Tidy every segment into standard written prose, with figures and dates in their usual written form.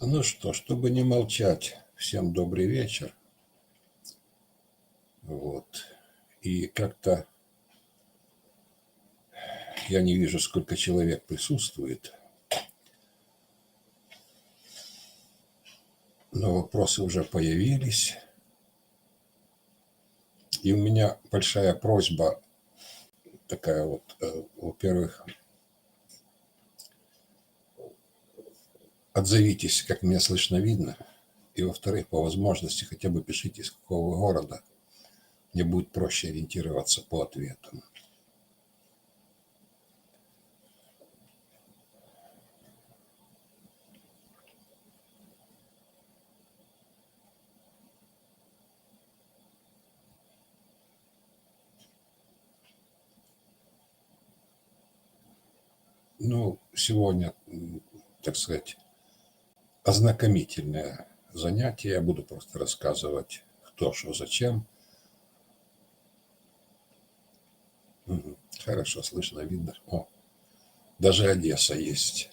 Ну что, чтобы не молчать, всем добрый вечер. Вот. И как-то я не вижу, сколько человек присутствует, но вопросы уже появились. И у меня большая просьба такая вот, во-первых, отзовитесь, как меня слышно, видно. И, во-вторых, по возможности хотя бы пишите, из какого города. Мне будет проще ориентироваться по ответам. Ну, сегодня, так сказать, ознакомительное занятие. Я буду просто рассказывать, кто, что, зачем. Хорошо, слышно, видно. О, даже Одесса есть.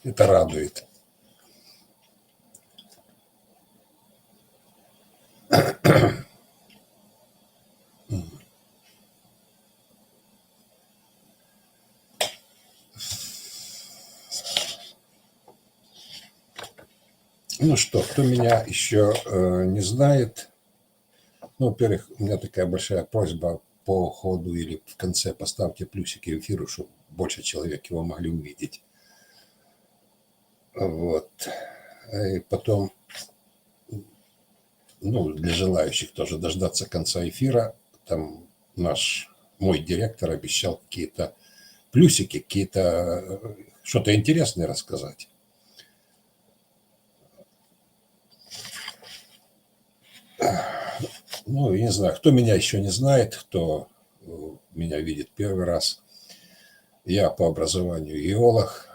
Это радует. Ну что, кто меня еще не знает, ну, во-первых, у меня такая большая просьба по ходу или в конце поставьте плюсики эфиру, чтобы больше человек его могли увидеть. Вот. И потом, ну, для желающих тоже дождаться конца эфира, там мой директор обещал какие-то плюсики, какие-то что-то интересное рассказать. Ну, я не знаю, кто меня еще не знает, кто меня видит первый раз. Я по образованию геолог,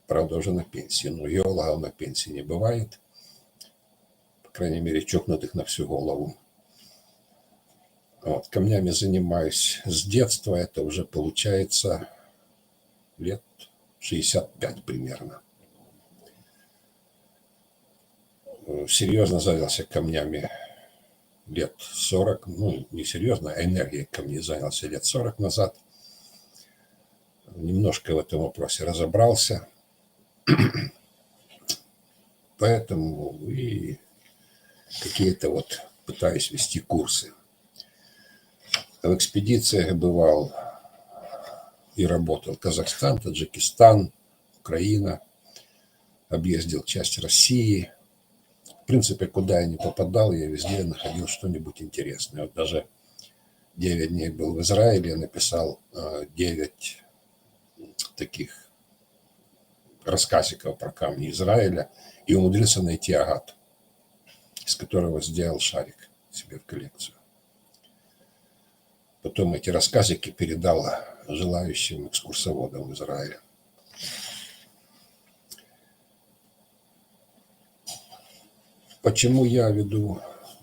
правда, уже на пенсии. Но геологов на пенсии не бывает. По крайней мере, чокнутых на всю голову. Вот, камнями занимаюсь с детства. Это уже получается лет 65 примерно. Серьезно занялся камнями лет 40. Ну, не серьезно, а энергией камней занялся лет 40 назад. Немножко в этом вопросе разобрался. Поэтому и какие-то вот пытаюсь вести курсы. В экспедициях бывал и работал Казахстан, Таджикистан, Украина. Объездил часть России. В принципе, куда я не попадал, я везде находил что-нибудь интересное. Вот даже 9 дней был в Израиле, я написал 9 таких рассказиков про камни Израиля и умудрился найти агат, из которого сделал шарик себе в коллекцию. Потом эти рассказики передал желающим экскурсоводам в Израиле. Почему я веду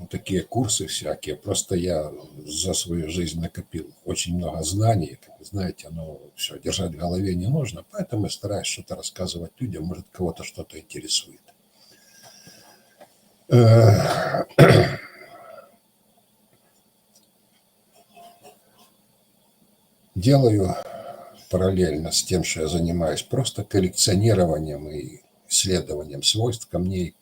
такие курсы всякие? Просто я за свою жизнь накопил очень много знаний. Как вы знаете, оно все держать в голове не нужно. Поэтому я стараюсь что-то рассказывать людям. Может, кого-то что-то интересует. Делаю параллельно с тем, что я занимаюсь просто коллекционированием и исследованием свойств камней.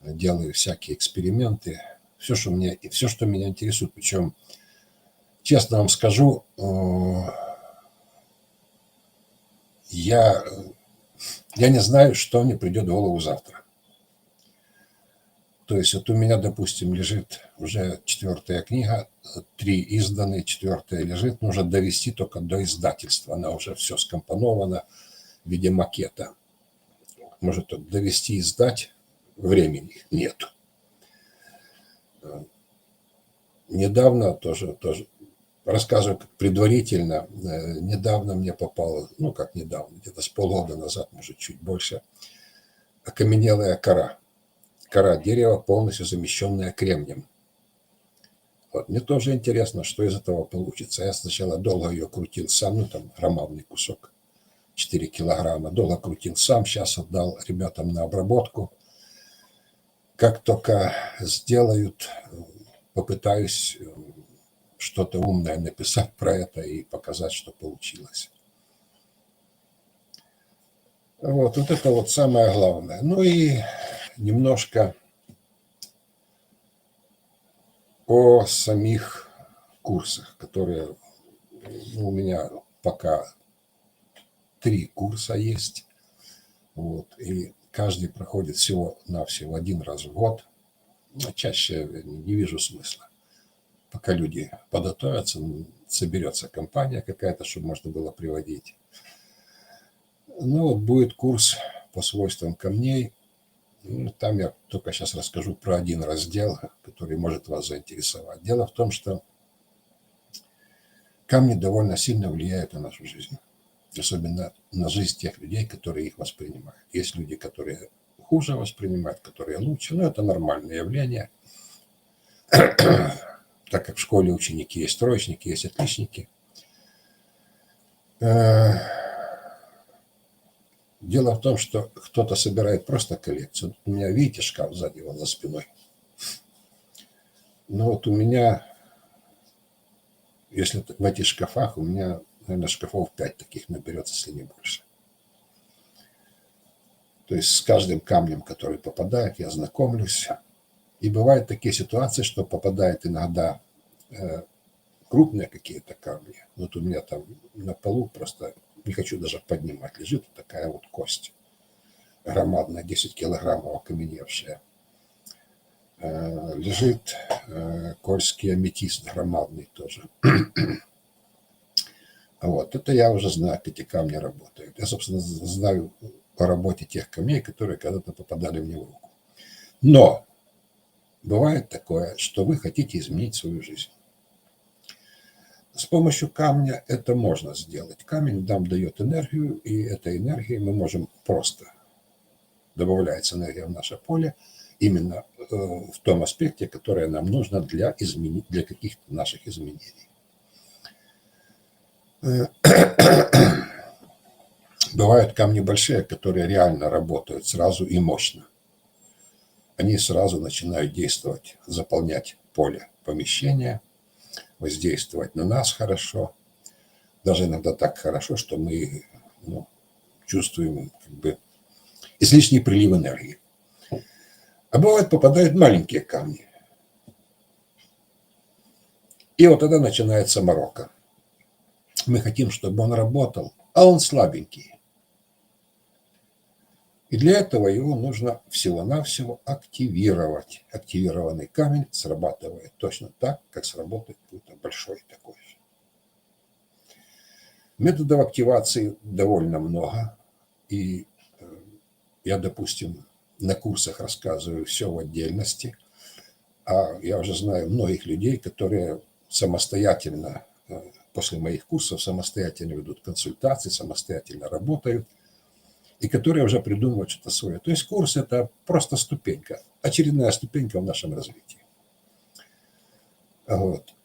Делаю всякие эксперименты. Все, что меня интересует. Причем, честно вам скажу, я не знаю, что мне придет в голову завтра. То есть вот у меня, допустим, лежит уже 4-я книга, 3 изданы, 4-я лежит, нужно довести только до издательства. Она уже все скомпонована в виде макета. Может, довести и издать, времени нет. Недавно тоже рассказываю предварительно, недавно мне попало, ну как недавно, где-то с полгода назад, может чуть больше, окаменелая кора. Кора дерева, полностью замещенная кремнием. Вот. Мне тоже интересно, что из этого получится. Я сначала долго ее крутил сам, ну там громадный кусок. 4 килограмма. Долго крутил сам, сейчас отдал ребятам на обработку. Как только сделают, попытаюсь что-то умное написать про это и показать, что получилось. Вот это вот самое главное. Ну и немножко о самих курсах, которые у меня пока 3 курса есть. Вот, и каждый проходит всего-навсего 1 раз в год. Чаще не вижу смысла. Пока люди подготовятся, соберется компания какая-то, чтобы можно было приводить. Ну вот будет курс по свойствам камней. Там я только сейчас расскажу про один раздел, который может вас заинтересовать. Дело в том, что камни довольно сильно влияют на нашу жизнь. Особенно на жизнь тех людей, которые их воспринимают. Есть люди, которые хуже воспринимают, которые лучше. Но это нормальное явление. Так как в школе ученики есть троечники, есть отличники. Дело в том, что кто-то собирает просто коллекцию. У меня, видите, шкаф сзади, вот за спиной. Но вот у меня, если в этих шкафах, у меня, наверное, шкафов 5 таких наберется, если не больше. То есть с каждым камнем, который попадает, я знакомлюсь. И бывают такие ситуации, что попадает иногда крупные какие-то камни. Вот у меня там на полу просто, не хочу даже поднимать, лежит такая вот кость громадная, 10 килограммов окаменевшая. Лежит кольский аметист громадный тоже. Вот, это я уже знаю, как эти камни работают. Я, собственно, знаю по работе тех камней, которые когда-то попадали мне в руку. Но бывает такое, что вы хотите изменить свою жизнь. С помощью камня это можно сделать. Камень нам дает энергию, и этой энергией мы можем просто, добавляется энергия в наше поле, именно в том аспекте, которое нам нужно для каких-то наших изменений. Бывают камни большие, которые реально работают сразу и мощно. Они сразу начинают действовать, заполнять поле помещения, воздействовать на нас хорошо. Даже иногда так хорошо, что мы чувствуем как бы излишний прилив энергии. А бывает, попадают маленькие камни. И вот тогда начинается морока. Мы хотим, чтобы он работал, а он слабенький. И для этого его нужно всего-навсего активировать. Активированный камень срабатывает точно так, как сработает какой-то большой такой же. Методов активации довольно много. И я, допустим, на курсах рассказываю все в отдельности. А я уже знаю многих людей, которые самостоятельно, после моих курсов, самостоятельно ведут консультации, самостоятельно работают. И которые уже придумывают что-то свое. То есть курс – это просто ступенька, очередная ступенька в нашем развитии. Вот.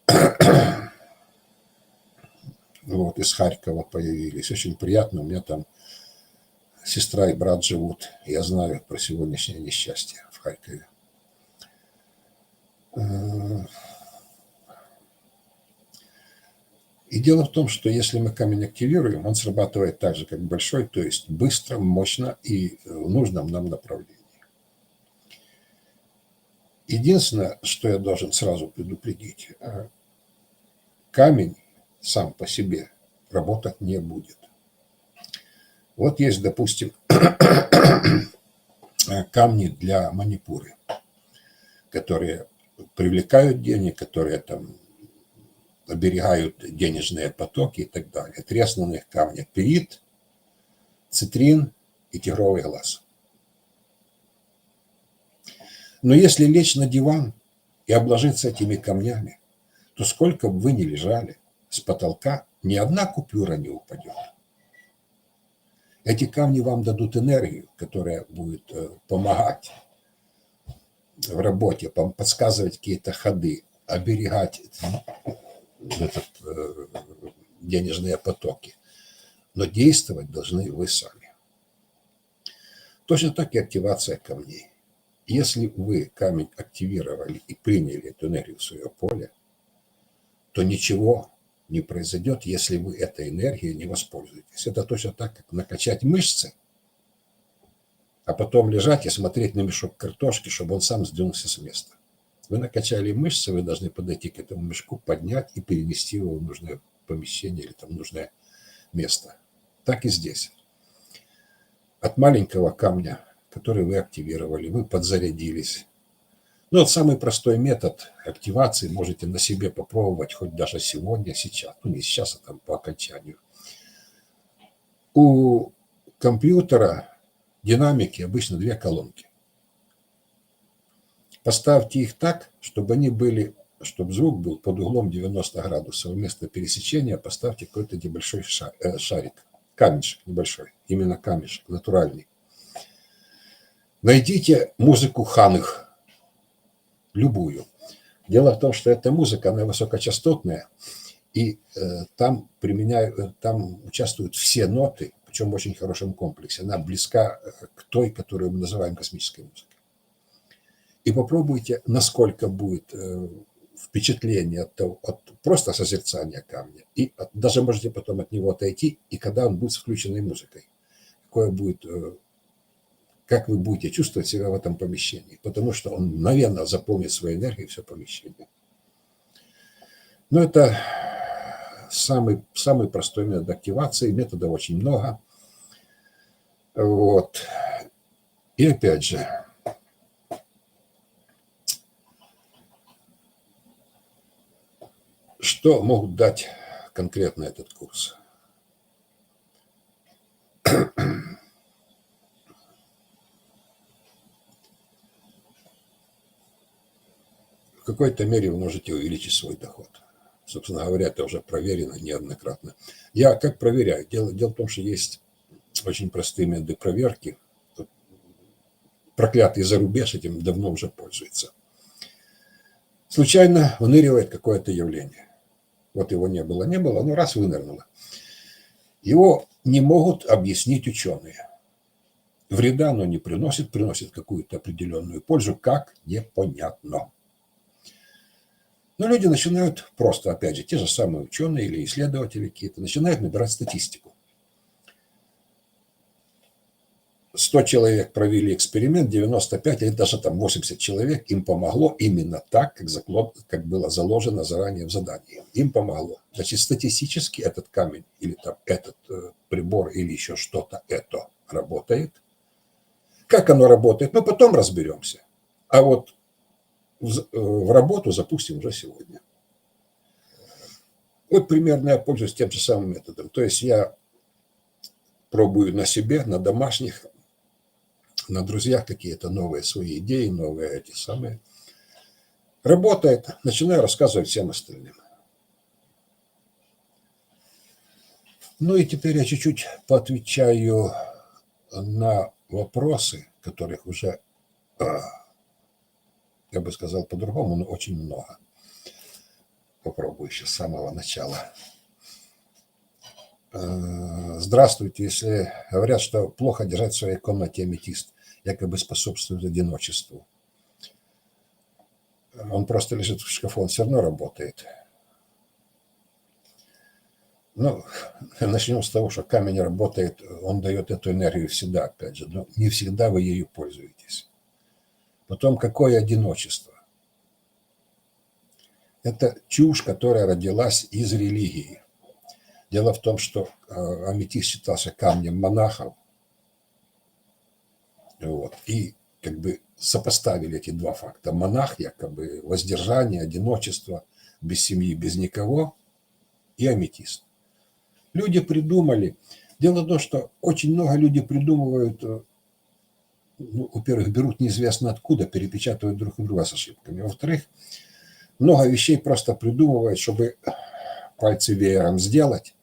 Вот, из Харькова появились. Очень приятно. У меня там сестра и брат живут. Я знаю про сегодняшнее несчастье в Харькове. И дело в том, что если мы камень активируем, он срабатывает так же, как большой, то есть быстро, мощно и в нужном нам направлении. Единственное, что я должен сразу предупредить, камень сам по себе работать не будет. Вот есть, допустим, камни для манипуры, которые привлекают денег, которые там оберегают денежные потоки и так далее. 3 основных камня: перит, цитрин и тигровый глаз. Но если лечь на диван и обложиться этими камнями, то сколько бы вы ни лежали, с потолка ни одна купюра не упадет. Эти камни вам дадут энергию, которая будет помогать в работе, подсказывать какие-то ходы, оберегать денежные потоки. Но действовать должны вы сами. Точно так и активация камней. Если вы камень активировали и приняли эту энергию в свое поле, то ничего не произойдет, если вы этой энергией не воспользуетесь. Это точно так, как накачать мышцы, а потом лежать и смотреть на мешок картошки, чтобы он сам сдвинулся с места. Вы накачали мышцы, вы должны подойти к этому мешку, поднять и перенести его в нужное помещение или там нужное место. Так и здесь. От маленького камня, который вы активировали, вы подзарядились. Ну, вот самый простой метод активации можете на себе попробовать хоть даже сегодня, сейчас. Ну, не сейчас, а там по окончанию. У компьютера динамики обычно две колонки. Поставьте их так, чтобы они были, чтобы звук был под углом 90 градусов. Вместо пересечения поставьте какой-то небольшой шарик, камешек небольшой, именно камешек, натуральный. Найдите музыку Ханых, любую. Дело в том, что эта музыка, она высокочастотная, и там участвуют все ноты, причем в очень хорошем комплексе. Она близка к той, которую мы называем космической музыкой. И попробуйте, насколько будет впечатление от просто созерцания камня. И даже можете потом от него отойти, и когда он будет с включенной музыкой. Какое будет, как вы будете чувствовать себя в этом помещении. Потому что он мгновенно заполнит своей энергией все помещение. Но это самый простой метод активации. Методов очень много. Вот. И опять же, что могут дать конкретно этот курс? В какой-то мере вы можете увеличить свой доход. Собственно говоря, это уже проверено неоднократно. Я как проверяю? Дело в том, что есть очень простые методы проверки. Проклятый зарубеж этим давно уже пользуется. Случайно выныривает какое-то явление. Вот его не было, но раз вынырнуло. Его не могут объяснить ученые. Вреда оно не приносит какую-то определенную пользу, как непонятно. Но люди начинают просто, опять же, те же самые ученые или исследователи какие-то, начинают набирать статистику. 100 человек провели эксперимент, 95 или даже там 80 человек, им помогло именно так, как было заложено заранее в задании. Им помогло. Значит, статистически этот камень или там этот прибор или еще что-то это работает. Как оно работает, мы потом разберемся. А вот в работу запустим уже сегодня. Вот примерно я пользуюсь тем же самым методом. То есть я пробую на себе, на домашних, на друзьях какие-то новые свои идеи, новые эти самые. Работает, начинаю рассказывать всем остальным. Ну и теперь я чуть-чуть поотвечаю на вопросы, которых уже, я бы сказал по-другому, но очень много. Попробую еще с самого начала. Здравствуйте. Если говорят, что плохо держать в своей комнате аметист, якобы способствует одиночеству. Он просто лежит в шкафу, он все равно работает. Ну, начнем с того, что камень работает, он дает эту энергию всегда, опять же, но не всегда вы ею пользуетесь. Потом, какое одиночество? Это чушь, которая родилась из религии. Дело в том, что аметист считался камнем монахов. Вот. И как бы сопоставили эти два факта. Монах, якобы воздержание, одиночество, без семьи, без никого, и аметист. Люди придумали. Дело в том, что очень много людей придумывают, ну, во-первых, берут неизвестно откуда, перепечатывают друг у друга с ошибками. Во-вторых, много вещей просто придумывают, чтобы пальцы веером сделать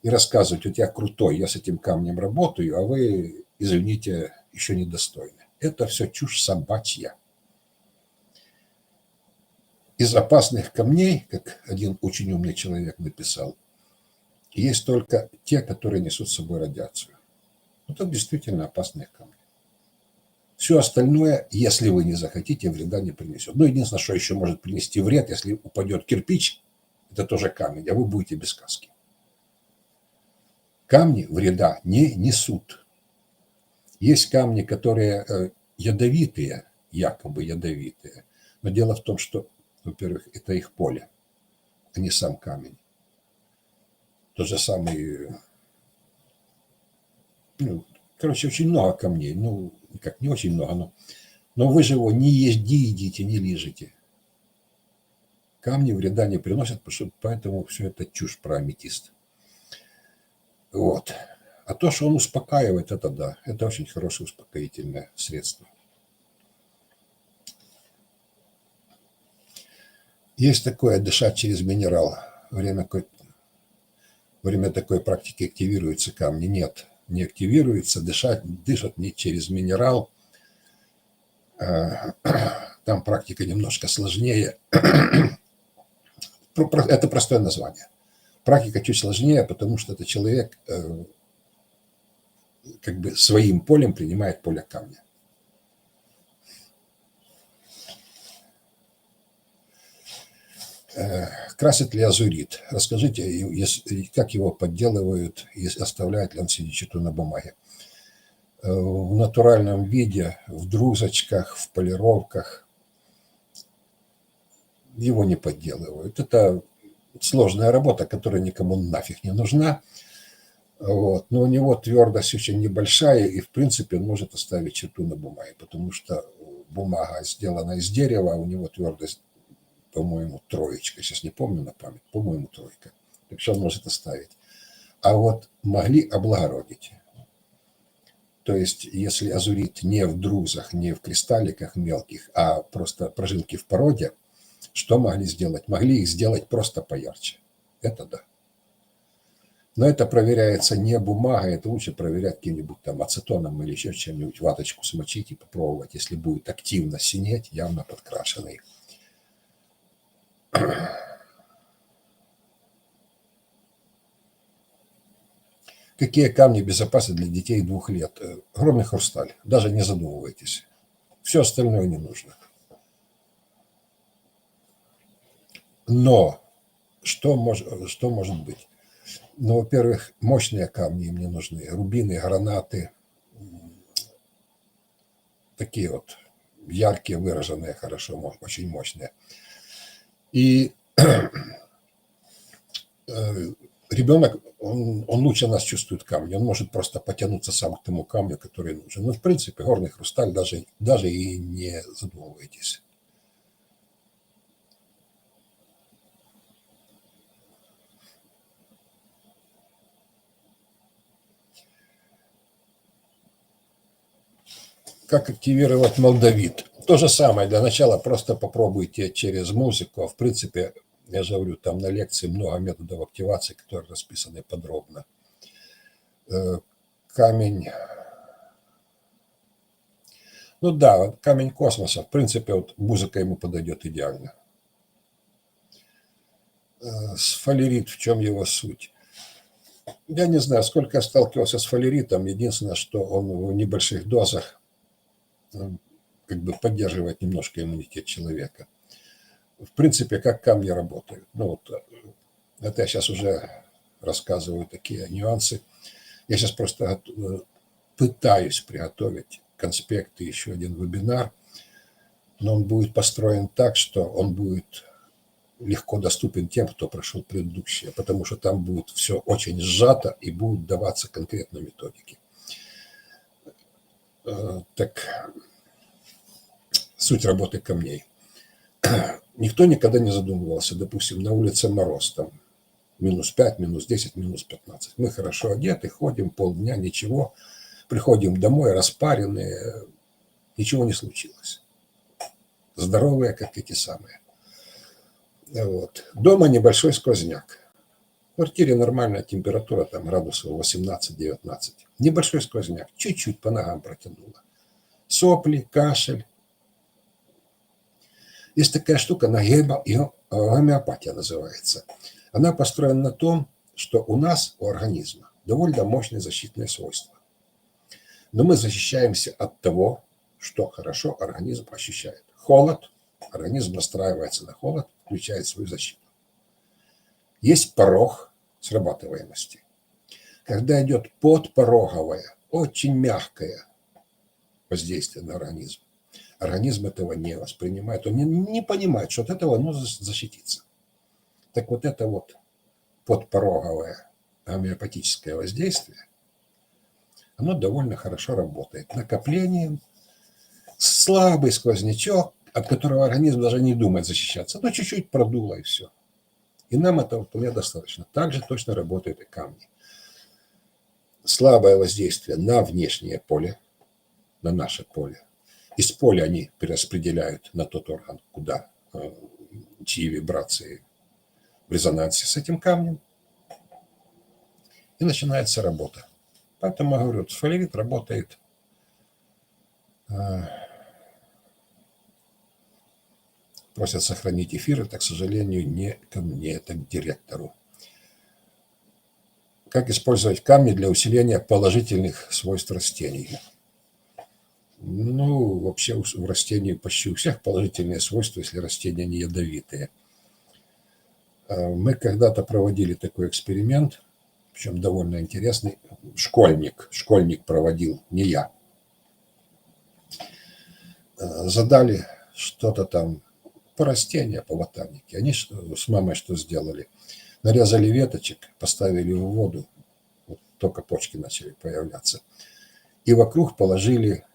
и рассказывать: вот я крутой, я с этим камнем работаю, а вы, извините, еще недостойны. Это все чушь собачья. Из опасных камней, как один очень умный человек написал, есть только те, которые несут с собой радиацию. Это действительно опасные камни. Все остальное, если вы не захотите, вреда не принесет. Ну, единственное, что еще может принести вред, если упадет кирпич, это тоже камень, а вы будете без каски. Камни вреда не несут. Есть камни, которые ядовитые, якобы ядовитые. Но дело в том, что, во-первых, это их поле, а не сам камень. Тот же самый, ну, короче, очень много камней. Ну, как не очень много, но вы же его не едите, не лижете. Камни вреда не приносят, поэтому все это чушь про аметист. Вот. А то, что он успокаивает, это да, это очень хорошее успокоительное средство. Есть такое дышать через минерал. Время такой практики активируются камни. Нет, не активируется, дышат не через минерал. Там практика немножко сложнее. Это простое название. Практика чуть сложнее, потому что это человек как бы своим полем принимает поле камня. Красит ли азурит? Расскажите, как его подделывают и оставляют ли он синячиту на бумаге. В натуральном виде, в друзочках, в полировках его не подделывают. Это сложная работа, которая никому нафиг не нужна. Вот. Но у него твердость очень небольшая, и в принципе он может оставить черту на бумаге, потому что бумага сделана из дерева, а у него твердость, по-моему, 3, сейчас не помню на память, по-моему, 3. Так что он может оставить. А вот могли облагородить. То есть, если азурит не в друзах, не в кристалликах мелких, а просто прожилки в породе, что могли сделать? Могли их сделать просто поярче. Это да. Но это проверяется не бумагой, это лучше проверять каким-нибудь там ацетоном или еще чем-нибудь, ваточку смочить и попробовать. Если будет активно синеть, явно подкрашенный. Какие камни безопасны для детей 2 лет? Огромный хрусталь. Даже не задумывайтесь. Все остальное не нужно. Но что может быть? Ну, во-первых, мощные камни мне нужны. Рубины, гранаты. Такие вот яркие, выраженные, хорошо, очень мощные. И ребенок, он лучше нас чувствует камни. Он может просто потянуться сам к тому камню, который нужен. Ну, в принципе, горный хрусталь даже и не задумывайтесь. Как активировать молдавит? То же самое. Для начала просто попробуйте через музыку. В принципе, я же говорю, там на лекции много методов активации, которые расписаны подробно. Камень. Ну да, камень космоса. В принципе, вот музыка ему подойдет идеально. Сфалерит, в чем его суть? Я не знаю, сколько я сталкивался с фалеритом. Единственное, что он в небольших дозах как бы поддерживает немножко иммунитет человека. В принципе, как камни работают. Ну, вот, это я сейчас уже рассказываю такие нюансы. Я сейчас просто пытаюсь приготовить конспект и еще один вебинар, но он будет построен так, что он будет легко доступен тем, кто прошел предыдущие, потому что там будет все очень сжато и будут даваться конкретно методики. Так, суть работы камней. Никто никогда не задумывался, допустим, на улице мороз, там -5, -10, -15. Мы хорошо одеты, ходим полдня, ничего. Приходим домой, распаренные, ничего не случилось. Здоровые, как эти самые. Вот. Дома небольшой сквозняк. В квартире нормальная температура, там градусов 18-19. Небольшой сквозняк, чуть-чуть по ногам протянуло. Сопли, кашель. Есть такая штука, гомеопатия называется. Она построена на том, что у нас, у организма, довольно мощные защитные свойства. Но мы защищаемся от того, что хорошо организм ощущает. Холод, организм настраивается на холод, включает свою защиту. Есть порог срабатываемости. Когда идет подпороговое, очень мягкое воздействие на организм, организм этого не воспринимает, он не понимает, что от этого нужно защититься. Так вот это вот подпороговое гомеопатическое воздействие, оно довольно хорошо работает. Накоплением, слабый сквознячок, от которого организм даже не думает защищаться, но чуть-чуть продуло и все. И нам этого вполне достаточно. Также точно работают и камни. Слабое воздействие на внешнее поле, на наше поле. Из поля они перераспределяют на тот орган, куда, чьи вибрации в резонансе с этим камнем. И начинается работа. Поэтому я говорю, сфолиевит работает просят сохранить эфир, это, к сожалению, не ко мне, это к директору. Как использовать камни для усиления положительных свойств растений? Ну, вообще у растений почти у всех положительные свойства, если растения не ядовитые. Мы когда-то проводили такой эксперимент, причем довольно интересный. Школьник проводил, не я. Задали что-то там по растениям, по ботанике. Они с мамой что сделали? Нарезали веточек, поставили в воду, вот только почки начали появляться, и вокруг положили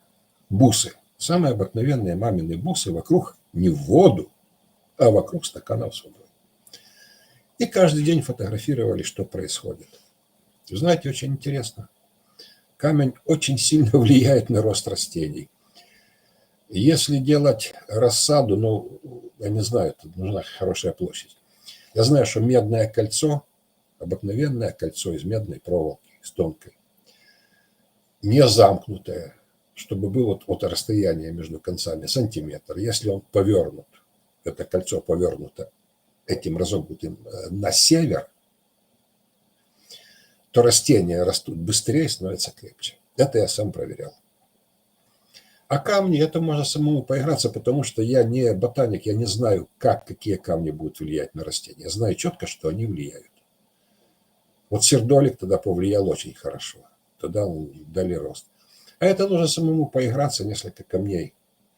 бусы. Самые обыкновенные мамины бусы вокруг, не в воду, а вокруг стаканов с водой. И каждый день фотографировали, что происходит. Знаете, очень интересно. Камень очень сильно влияет на рост растений. Если делать рассаду, ну, я не знаю, тут нужна хорошая площадь. Я знаю, что медное кольцо, обыкновенное кольцо из медной проволоки, с тонкой, не замкнутое, чтобы было от расстояния между концами сантиметр. Если он повернут, это кольцо повернуто этим разомкнутым на север, то растения растут быстрее и становятся крепче. Это я сам проверял. А камни, это можно самому поиграться, потому что я не ботаник, я не знаю, какие камни будут влиять на растения. Я знаю четко, что они влияют. Вот сердолик тогда повлиял очень хорошо. Тогда дали рост. А это нужно самому поиграться, несколько камней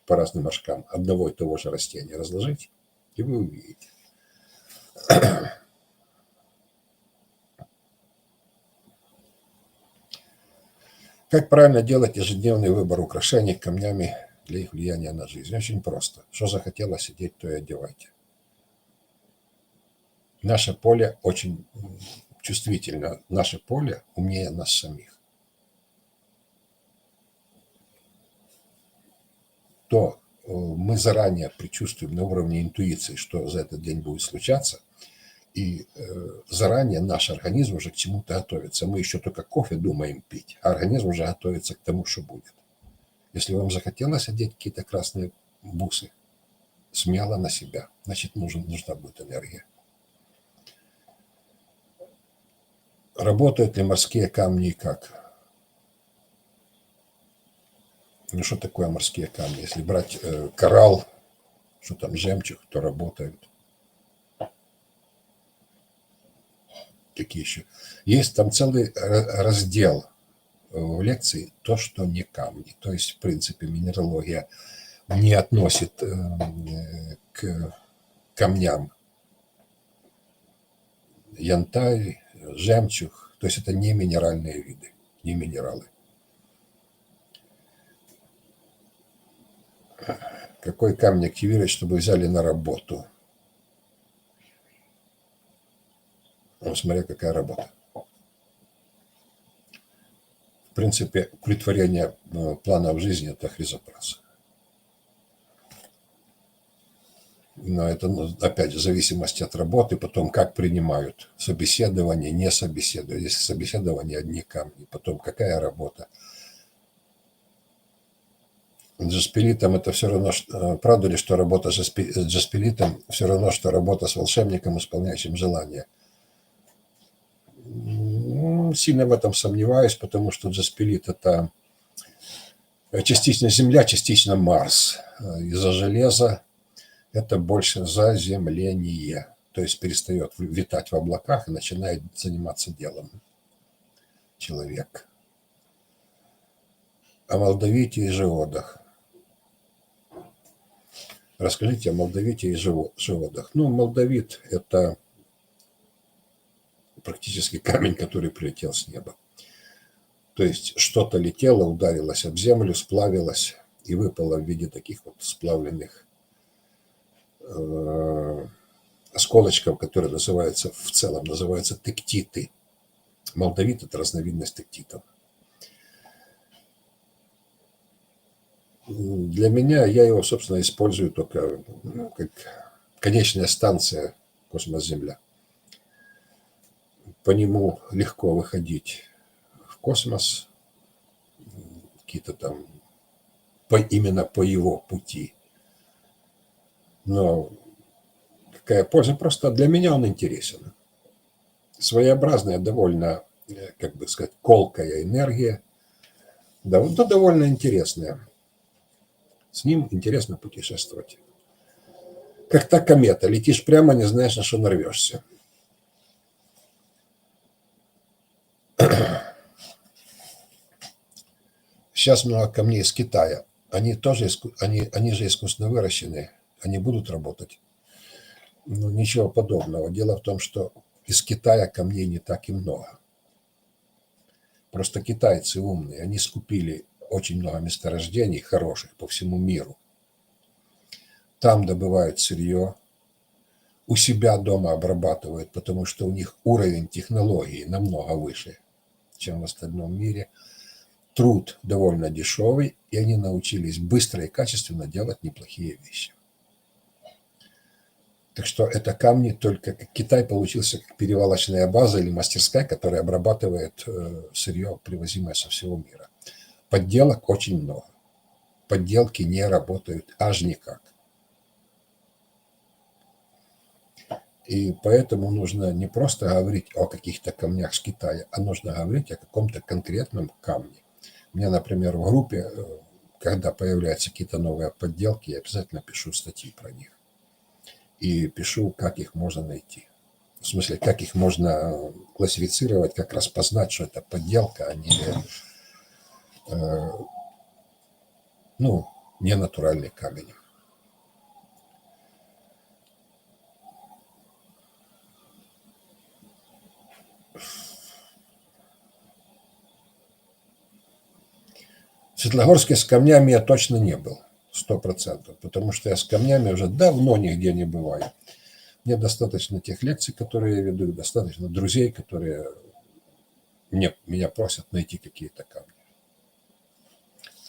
по разным мошкам одного и того же растения разложить, и вы увидите. Как правильно делать ежедневный выбор украшений камнями для их влияния на жизнь? Очень просто. Что захотелось одеть, то и одевайте. Наше поле очень чувствительно. Наше поле умнее нас самих. То мы заранее предчувствуем на уровне интуиции, что за этот день будет случаться, и заранее наш организм уже к чему-то готовится. Мы еще только кофе думаем пить, а организм уже готовится к тому, что будет. Если вам захотелось одеть какие-то красные бусы, смело на себя, значит, нужна будет энергия. Работают ли морские камни и как? Ну, что такое морские камни? Если брать коралл, что там жемчуг, то работают. Какие еще? Есть там целый раздел в лекции «То, что не камни». То есть, в принципе, минералогия не относит к камням янтарь, жемчуг. То есть это не минеральные виды, не минералы. Какой камень активировать, чтобы взяли на работу? Ну, смотря какая работа. В принципе, претворение планов жизни – это хризопрас. Но это, опять же, в зависимости от работы, потом как принимают собеседование, не собеседование. Если собеседование – одни камни, потом какая работа. Джаспиритом это все равно, правда ли, что работа с джаспиритом все равно, что работа с волшебником, исполняющим желания? Ну, сильно в этом сомневаюсь, потому что джаспилит – это частично Земля, частично Марс. Из-за железа это больше заземление, то есть перестает витать в облаках и начинает заниматься делом человек. О молдавите и живодах. Расскажите о молдавите и живодах. Ну, молдавит – это практически камень, который прилетел с неба. То есть что-то летело, ударилось об землю, сплавилось и выпало в виде таких вот сплавленных осколочков, которые называются, в целом называются тектиты. Молдавит – это разновидность тектитов. Для меня, я его, собственно, использую только как конечная станция космос-Земля. По нему легко выходить в космос, какие-то там, именно по его пути. Но какая польза? Просто для меня он интересен. Своеобразная, довольно, как бы сказать, колкая энергия, да, довольно интересная. С ним интересно путешествовать. Как та комета. Летишь прямо, не знаешь, на что нарвешься. Сейчас много камней из Китая. Они тоже они же искусственно выращены. Они будут работать. Но ничего подобного. Дело в том, что из Китая камней не так и много. Просто китайцы умные. Они скупили очень много месторождений хороших по всему миру. Там добывают сырье, у себя дома обрабатывают, потому что у них уровень технологий намного выше, чем в остальном мире. Труд довольно дешевый, и они научились быстро и качественно делать неплохие вещи. Так что это камни, только Китай получился как перевалочная база или мастерская, которая обрабатывает сырье, привозимое со всего мира. Подделок очень много. Подделки не работают аж никак. И поэтому нужно не просто говорить о каких-то камнях с Китая, а нужно говорить о каком-то конкретном камне. Мне, например, в группе, когда появляются какие-то новые подделки, я обязательно пишу статьи про них. И пишу, как их можно найти. В смысле, как их можно классифицировать, как распознать, что это подделка, а не не натуральный камень. В Светлогорске с камнями я точно не был, 100%, потому что я с камнями уже давно нигде не бываю. Мне достаточно тех лекций, которые я веду, достаточно друзей, которые меня просят найти какие-то камни.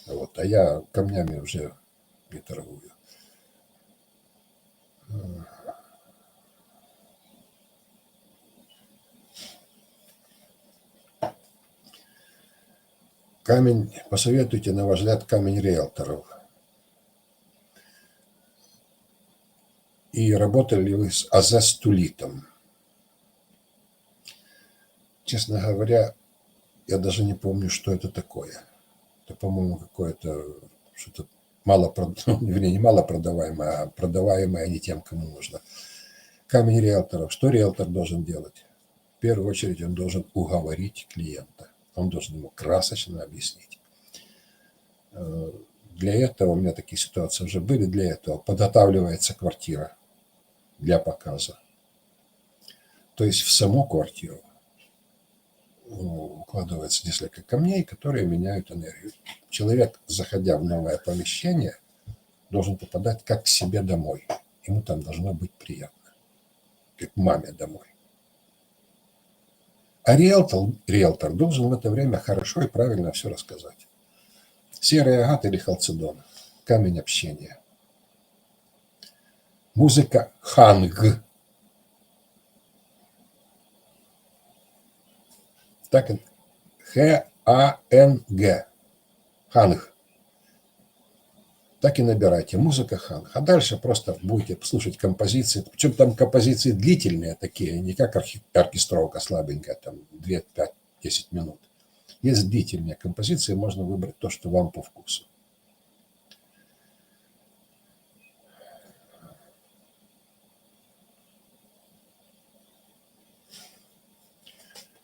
Вот, а я камнями уже не торгую. Камень, посоветуйте, на ваш взгляд, камень риэлторов. И работали ли вы с азестулитом? Честно говоря, я даже не помню, что это такое. Это, по-моему, какое-то что-то не мало продаваемое, а продаваемое не тем, кому нужно. Камень риэлторов. Что риэлтор должен делать? В первую очередь он должен уговорить клиента. Он должен ему красочно объяснить. Для этого, у меня такие ситуации уже были, для этого подготавливается квартира для показа. То есть в саму квартиру укладывается несколько камней, которые меняют энергию. Человек, заходя в новое помещение, должен попадать как к себе домой. Ему там должно быть приятно, как маме домой. А риэлтор должен в это время хорошо и правильно все рассказать. Серый агат или халцедон. Камень общения. Музыка ханг. Так, Х-А-Н-Г. Ханг. Так и набирайте. Музыка ханг. А дальше просто будете слушать композиции. Причем там композиции длительные такие, не как оркестровка слабенькая, там 10 минут. Есть длительные композиции, можно выбрать то, что вам по вкусу.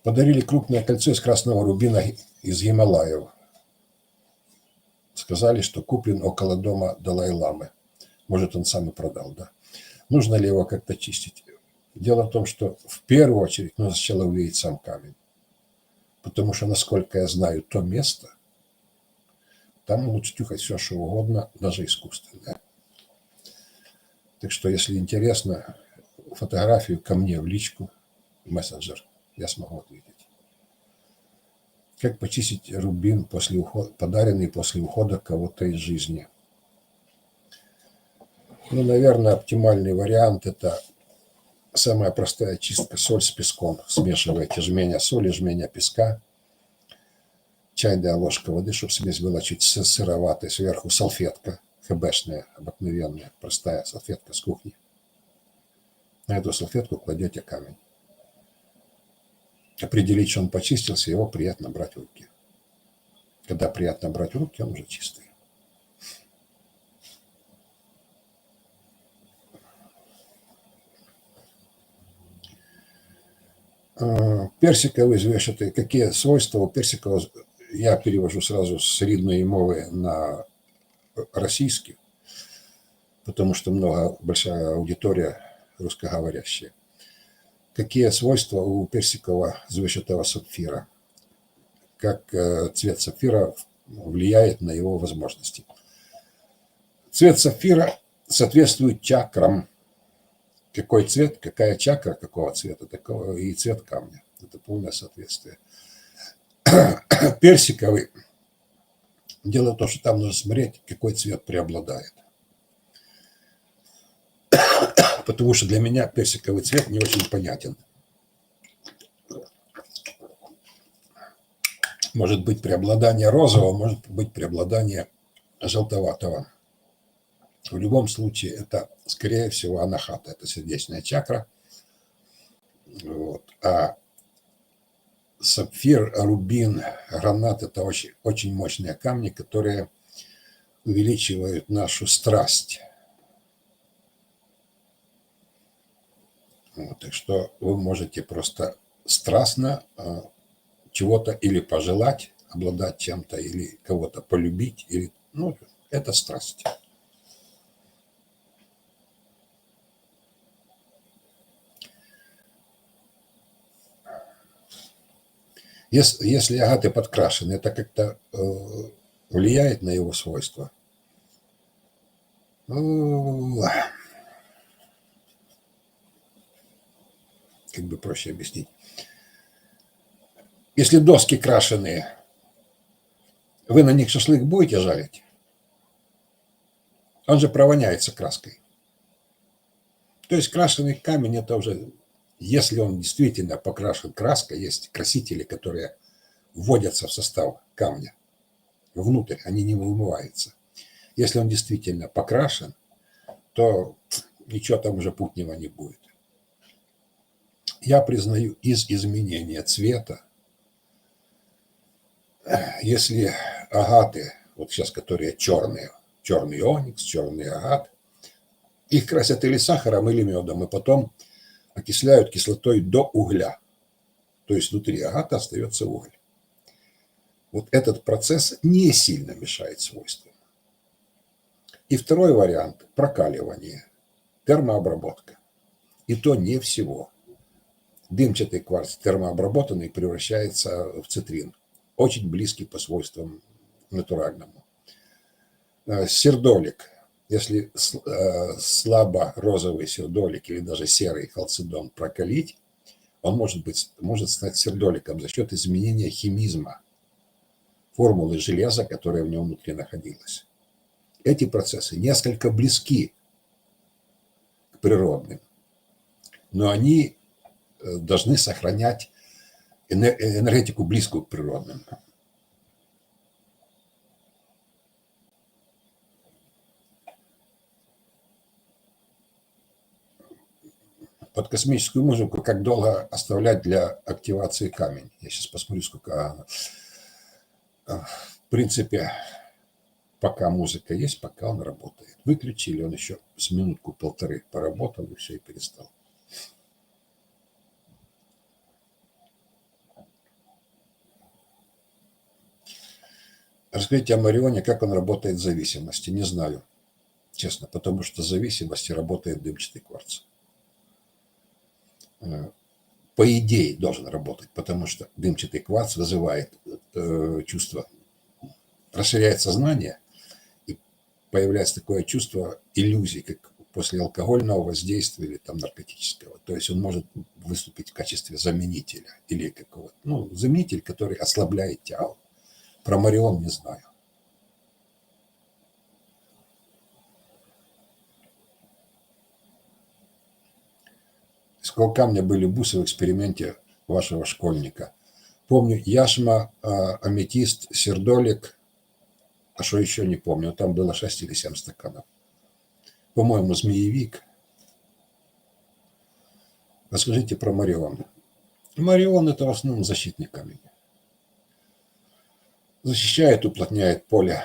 Подарили крупное кольцо из красного рубина из Гималаев. Сказали, что куплен около дома Далай-ламы. Может, он сам и продал, да. Нужно ли его как-то чистить? Дело в том, что в первую очередь нужно сначала увидеть сам камень. Потому что, насколько я знаю, то место, там лучше тюхать все, что угодно, даже искусственное. Так что, если интересно, фотографию ко мне в личку, в мессенджер, я смогу ответить. Как почистить рубин, подаренный после ухода кого-то из жизни? Ну, наверное, оптимальный вариант – это самая простая чистка – соль с песком. Смешиваете жменя соли, жменя песка, чайная ложка воды, чтобы смесь была чуть сыроватой, сверху салфетка ХБшная, обыкновенная, простая салфетка с кухни. На эту салфетку кладете камень. Определить, что он почистился, его приятно брать в руки. Когда приятно брать в руки, он уже чистый. Персиковый звешатый. Какие свойства у персикового? Я перевожу сразу с рідної мови на российский, потому что большая аудитория русскоговорящая. Какие свойства у персикового звешатого сапфира? Как цвет сапфира влияет на его возможности? Цвет сапфира соответствует чакрам. Какой цвет, какая чакра, какого цвета, такого и цвет камня. Это полное соответствие. Персиковый. Дело в том, что там нужно смотреть, какой цвет преобладает. Потому что для меня персиковый цвет не очень понятен. Может быть преобладание розового, может быть преобладание желтоватого. В любом случае, это, скорее всего, анахата, это сердечная чакра. Вот. А сапфир, рубин, гранат – это очень, очень мощные камни, которые увеличивают нашу страсть. Вот. Так что вы можете просто страстно чего-то или пожелать, обладать чем-то, или кого-то полюбить, или, ну, это страсть. Если агаты подкрашены, это как-то влияет на его свойства? Как бы проще объяснить. Если доски крашеные, вы на них шашлык будете жарить? Он же провоняется краской. То есть крашеный камень – это уже, если он действительно покрашен краской, есть красители, которые вводятся в состав камня внутрь, они не вымываются. Если он действительно покрашен, то ничего там уже путнего не будет. Я признаю из изменения цвета, если агаты, вот сейчас которые черные, черный оникс, черный агат, их красят или сахаром, или медом, и потом окисляют кислотой до угля. То есть внутри агата остается уголь. Вот этот процесс не сильно мешает свойствам. И второй вариант – прокаливание, термообработка. И то не всего. Дымчатый кварц термообработанный превращается в цитрин, очень близкий по свойствам натуральному. Сердолик. Если слабо розовый сердолик или даже серый халцедон прокалить, он может стать сердоликом за счет изменения химизма, формулы железа, которая в нем внутри находилась. Эти процессы несколько близки к природным, но они должны сохранять энергетику близкую к природным. под космическую музыку как долго оставлять для активации камень? Я сейчас посмотрю, сколько... В принципе, пока музыка есть, пока он работает. Выключили, он еще с минутку-полторы поработал, и все, и перестал. Расскажите о Марионе, как он работает в зависимости. Не знаю, честно, потому что в зависимости работает дымчатый кварц. По идее должен работать, потому что дымчатый кварц вызывает чувство, расширяет сознание, и появляется такое чувство иллюзий, как после алкогольного воздействия или там наркотического. То есть он может выступить в качестве заменителя или какого-то, заменитель, который ослабляет тяло. Про Марион не знаю. Из какого камня были бусы в эксперименте вашего школьника? Помню, яшма, аметист, сердолик, а что еще не помню. Там было 6 или 7 стаканов. По-моему, змеевик. Расскажите про Марион. Марион – это в основном защитный камень. Защищает, уплотняет поле.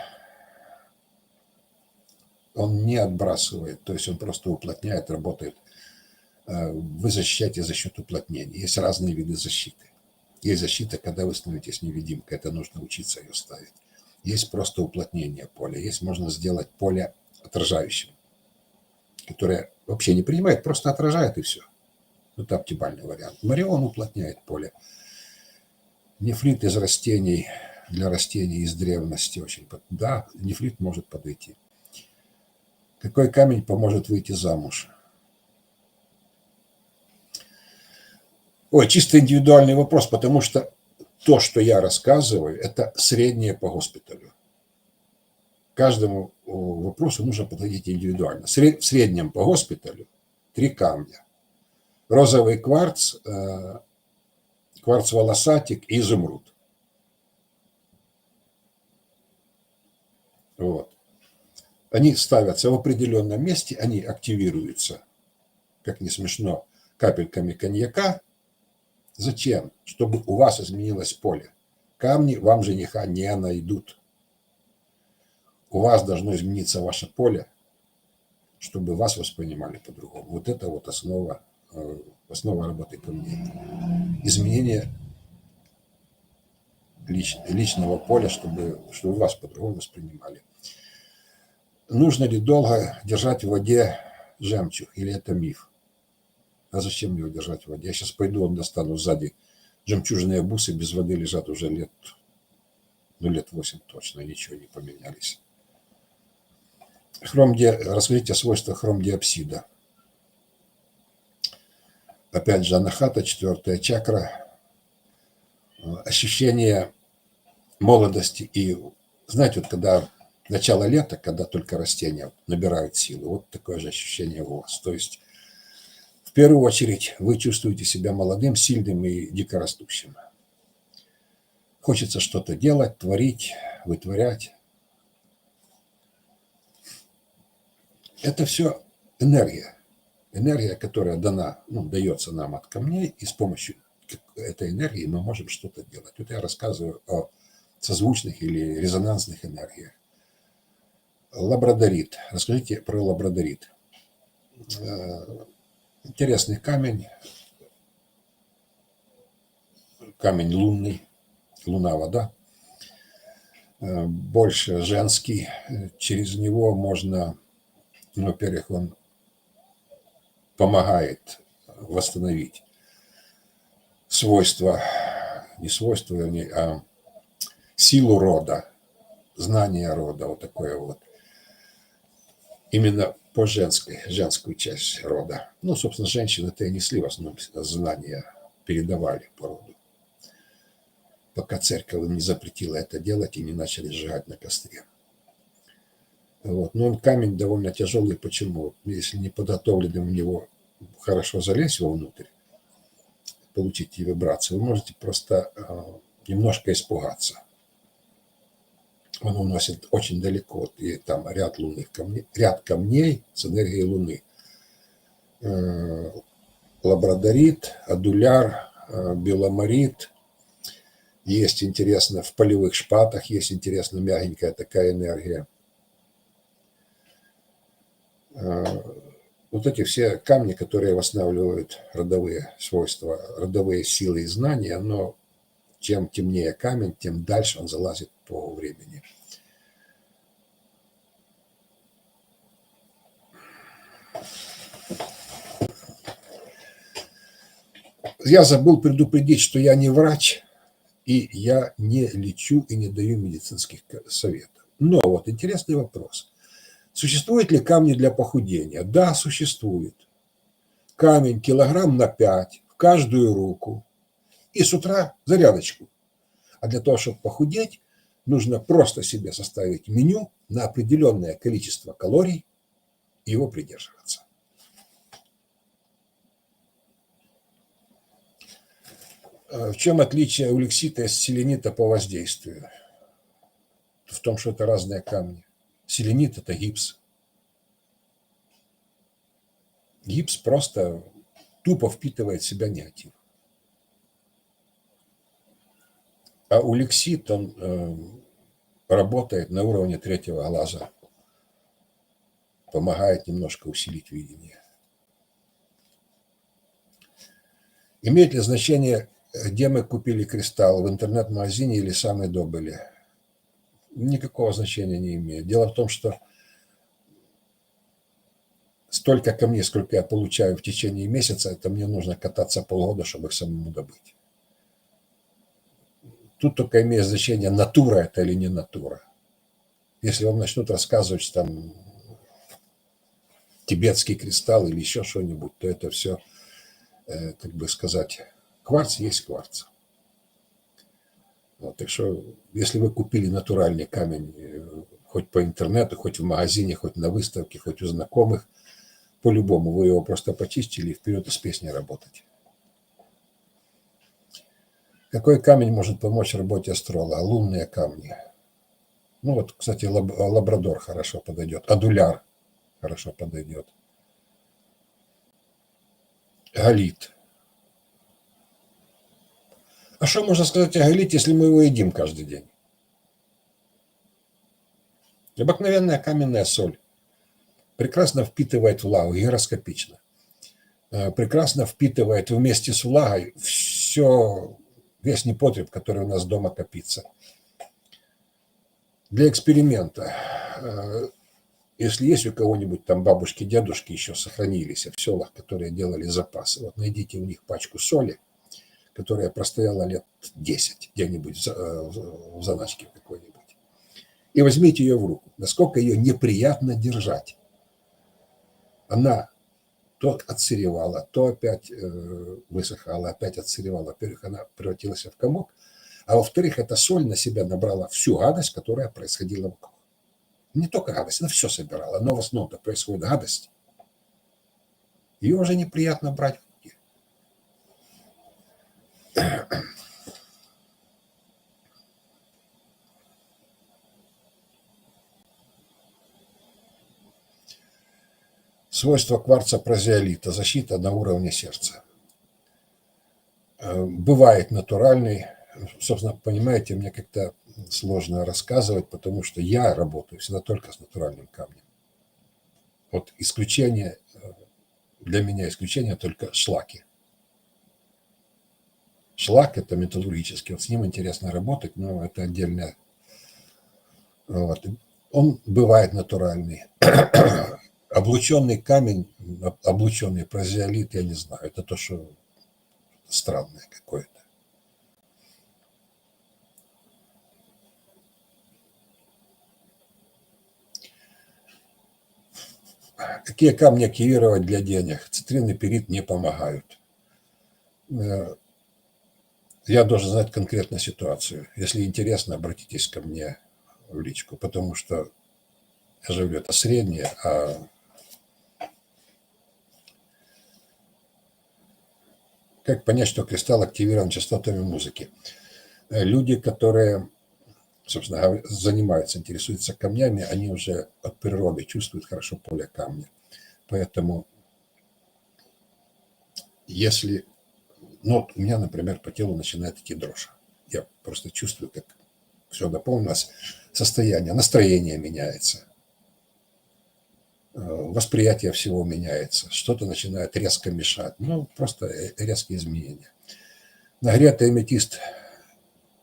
Он не отбрасывает, то есть он просто уплотняет, работает. Вы защищаете за счет уплотнения. Есть разные виды защиты. Есть защита, когда вы становитесь невидимкой. Это нужно учиться ее ставить. Есть просто уплотнение поля. Есть можно сделать поле отражающим, которое вообще не принимает, просто отражает и все. Это оптимальный вариант. Марион уплотняет поле. Нефрит из растений, для растений из древности очень... Да, нефрит может подойти. Какой камень поможет выйти замуж? Ой, чисто индивидуальный вопрос, потому что то, что я рассказываю, это среднее по госпиталю. Каждому вопросу нужно подходить индивидуально. В среднем по госпиталю 3 камня. Розовый кварц, кварц-волосатик и изумруд. Вот. Они ставятся в определенном месте, они активируются, как не смешно, капельками коньяка. Зачем? Чтобы у вас изменилось поле. Камни вам жениха не найдут. У вас должно измениться ваше поле, чтобы вас воспринимали по-другому. Вот это вот основа работы камней. Изменение личного поля, чтобы вас по-другому воспринимали. Нужно ли долго держать в воде жемчуг, или это миф? А зачем его держать в воде? Я сейчас пойду, достану сзади жемчужные бусы, без воды лежат уже лет 8 точно, ничего не поменялись. Расскажите о свойствах хромдиапсида. Опять же, анахата, 4-я чакра. Ощущение молодости. И знаете, вот когда начало лета, когда только растения набирают силу, вот такое же ощущение у вас. То есть в первую очередь вы чувствуете себя молодым, сильным и дикорастущим. Хочется что-то делать, творить, вытворять. Это все энергия. Энергия, которая дается нам от камней, и с помощью этой энергии мы можем что-то делать. Вот я рассказываю о созвучных или резонансных энергиях. Лабрадорит. Расскажите про лабрадорит. Интересный камень. Камень лунный. Луна-вода. Больше женский. Через него можно... во-первых, он помогает восстановить свойства, не свойства, а силу рода, знание рода, вот такое вот. Именно по женскую часть рода. Собственно, женщины-то и несли в основном знания, передавали по роду. Пока церковь не запретила это делать и не начали сжигать на костре. Вот. Но он камень довольно тяжелый. Почему? Если не подготовленным в него хорошо залезть вовнутрь, получить вибрации, вы можете просто немножко испугаться. Он уносит очень далеко, и там ряд лунных камней, ряд камней с энергией Луны. лабрадорит, адуляр, беломорит. Есть интересно в полевых шпатах, есть интересно мягенькая такая энергия. Вот эти все камни, которые восстанавливают родовые свойства, родовые силы и знания, но чем темнее камень, тем дальше он залазит по времени. Я забыл предупредить, что я не врач, и я не лечу и не даю медицинских советов. Но вот интересный вопрос. Существуют ли камни для похудения? Да, существует. Камень килограмм на 5 в каждую руку. И с утра зарядочку. А для того, чтобы похудеть, нужно просто себе составить меню на определенное количество калорий и его придерживаться. В чем отличие улексита и селенита по воздействию? В том, что это разные камни. Селенит – это гипс. Гипс просто тупо впитывает в себя негатив. А улексит, он работает на уровне третьего глаза. Помогает немножко усилить видение. Имеет ли значение, где мы купили кристалл, в интернет-магазине или сами добыли? Никакого значения не имеет. Дело в том, что столько камней, сколько я получаю в течение месяца, это мне нужно кататься полгода, чтобы их самому добыть. Тут только имеет значение, натура это или не натура. Если вам начнут рассказывать, что там тибетский кристалл или еще что-нибудь, то это все, как бы сказать, кварц есть кварц. Вот, так что, если вы купили натуральный камень, хоть по интернету, хоть в магазине, хоть на выставке, хоть у знакомых, по-любому вы его просто почистили и вперед из песни работать. Какой камень может помочь работе астролога? Лунные камни. Ну вот, кстати, лабрадор хорошо подойдет. Адуляр хорошо подойдет. Галит. А что можно сказать о галите, если мы его едим каждый день? Обыкновенная каменная соль. Прекрасно впитывает влагу, гироскопично. Прекрасно впитывает вместе с влагой весь непотреб, который у нас дома копится. Для эксперимента, если есть у кого-нибудь там бабушки, дедушки еще сохранились в селах, которые делали запасы, вот найдите у них пачку соли, которая простояла лет 10 где-нибудь в заначке какой-нибудь, и возьмите ее в руку. Насколько ее неприятно держать. Она то отсыревала, то опять высыхала, опять отсыревала. Во-первых, она превратилась в комок, а во-вторых, эта соль на себя набрала всю гадость, которая происходила вокруг. Не только гадость, она все собирала, но в основном-то происходит гадость. Ее уже неприятно брать в руки. Свойства кварца прозеолита. Защита на уровне сердца. Бывает натуральный. Собственно, понимаете, мне как-то сложно рассказывать, потому что я работаю всегда только с натуральным камнем. Вот исключение, для меня исключение только шлаки. Шлак – это металлургический, вот с ним интересно работать, но это отдельное. Вот. Он бывает натуральный. Облученный камень, облученный прозеолит, я не знаю, это то, что странное какое-то. Какие камни активировать для денег? Цитрин и перит не помогают. Я должен знать конкретно ситуацию. Если интересно, обратитесь ко мне в личку, потому что, я же говорю, это среднее, а как понять, что кристалл активирован частотами музыки? Люди, которые, собственно, занимаются, интересуются камнями, они уже от природы чувствуют хорошо поле камня. Поэтому если... Ну, вот у меня, например, по телу начинает идти дрожь. Я просто чувствую, как все наполнилось состояние, настроение меняется, восприятие всего меняется, что-то начинает резко мешать. Ну, просто резкие изменения. Нагретый аметист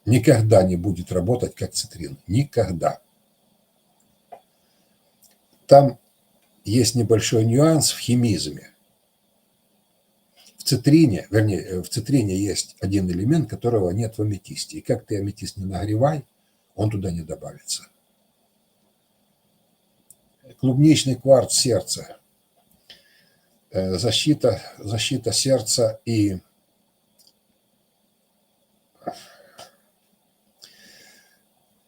никогда не будет работать как цитрин. Никогда. Там есть небольшой нюанс в химизме. В цитрине, вернее, в цитрине есть один элемент, которого нет в аметисте. И как ты аметист не нагревай, он туда не добавится. Клубничный кварц сердца. Защита сердца и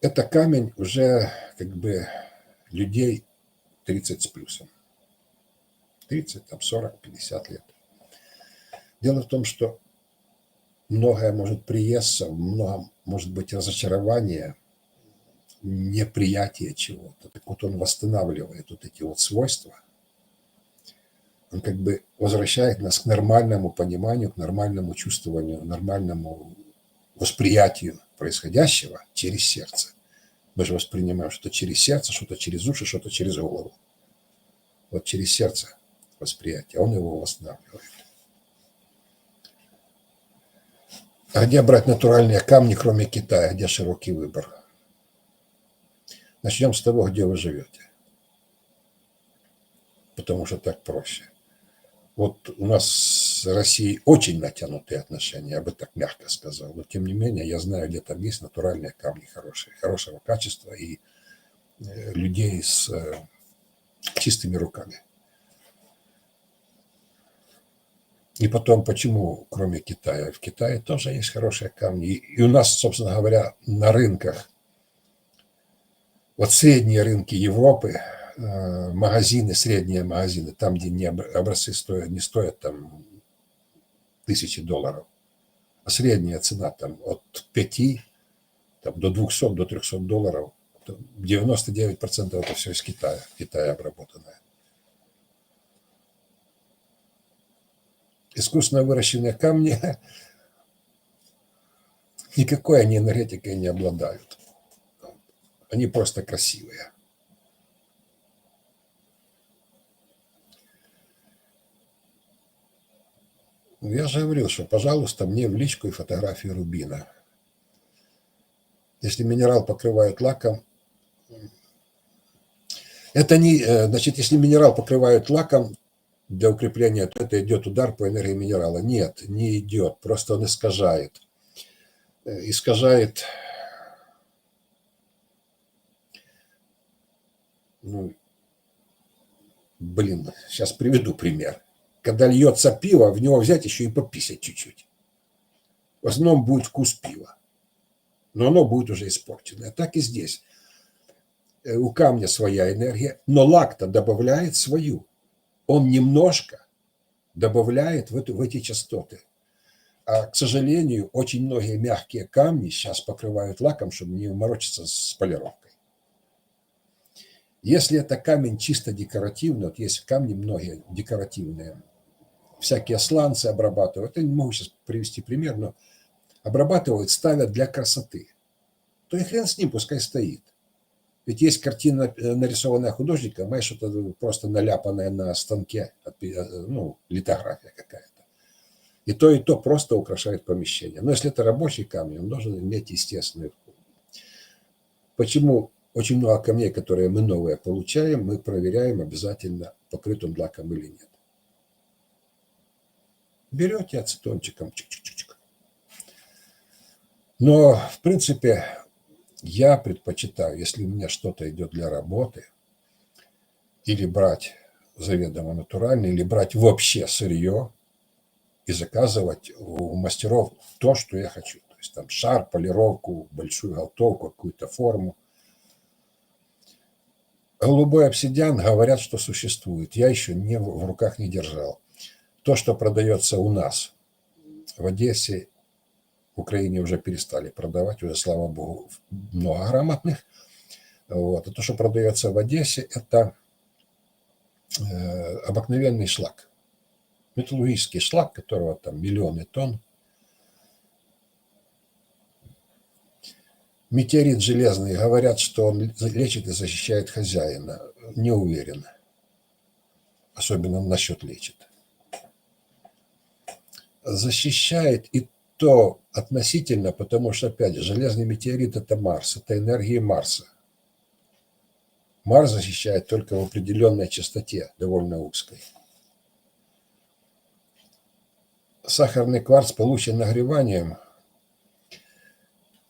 это камень уже как бы людей 30 с плюсом. 30, там 40, 50 лет. Дело в том, что многое может приесться, много может быть разочарование, неприятие чего-то. Так вот он восстанавливает вот эти вот свойства. Он как бы возвращает нас к нормальному пониманию, к нормальному чувствованию, нормальному восприятию происходящего через сердце. Мы же воспринимаем что-то через сердце, что-то через уши, что-то через голову. Вот через сердце восприятие, он его восстанавливает. А где брать натуральные камни, кроме Китая, где широкий выбор? Начнем с того, где вы живете. Потому что так проще. Вот у нас с Россией очень натянутые отношения, я бы так мягко сказал. Но тем не менее, я знаю, где там есть натуральные камни хорошие, хорошего качества и людей с чистыми руками. И потом, почему, кроме Китая? В Китае тоже есть хорошие камни. И у нас, собственно говоря, на рынках, вот средние рынки Европы, магазины, средние магазины, там, где не образцы не стоят там $1000, а средняя цена там от 5 там, до 200, до $300, 99% это все из Китая, Китая обработанное. Искусственно выращенные камни никакой они энергетикой не обладают. Они просто красивые. Я же говорил, что, пожалуйста, мне в личку и фотографии рубина. Если минерал покрывают лаком, это не, значит, если минерал покрывают лаком для укрепления, то это идет удар по энергии минерала. Нет, не идет, просто он искажает. Искажает, сейчас приведу пример. Когда льется пиво, в него взять еще и пописать чуть-чуть. В основном будет вкус пива, но оно будет уже испорченное. Так и здесь. У камня своя энергия, но лак-то добавляет свою. Он немножко добавляет в эти частоты. А, к сожалению, очень многие мягкие камни сейчас покрывают лаком, чтобы не морочиться с полировкой. Если это камень чисто декоративный, вот есть камни многие декоративные, всякие сланцы обрабатывают, я не могу сейчас привести пример, но обрабатывают, ставят для красоты, то и хрен с ним, пускай стоит. Ведь есть картина, нарисованная художником, а что-то просто наляпанное на станке, литография какая-то. И то просто украшает помещение. Но если это рабочий камень, он должен иметь естественный вкус. Почему очень много камней, которые мы новые получаем, мы проверяем обязательно, покрыт он лаком или нет. Берете ацетончиком, чик-чик-чик. Но, в принципе, я предпочитаю, если у меня что-то идет для работы, или брать заведомо натуральное, или брать вообще сырье и заказывать у мастеров то, что я хочу. То есть там шар, полировку, большую галтовку, какую-то форму. Голубой обсидиан говорят, что существует. Я еще в руках не держал. То, что продается у нас в Одессе, в Украине уже перестали продавать, уже, слава богу, много грамотных. Вот. А то, что продается в Одессе, это обыкновенный шлак. Металлургический шлак, которого там миллионы тонн. Метеорит железный. Говорят, что он лечит и защищает хозяина. Не уверен. Особенно насчет лечит. Защищает и то относительно, потому что, опять же, железный метеорит – это Марс, это энергия Марса. Марс защищает только в определенной частоте, довольно узкой. Сахарный кварц получен нагреванием.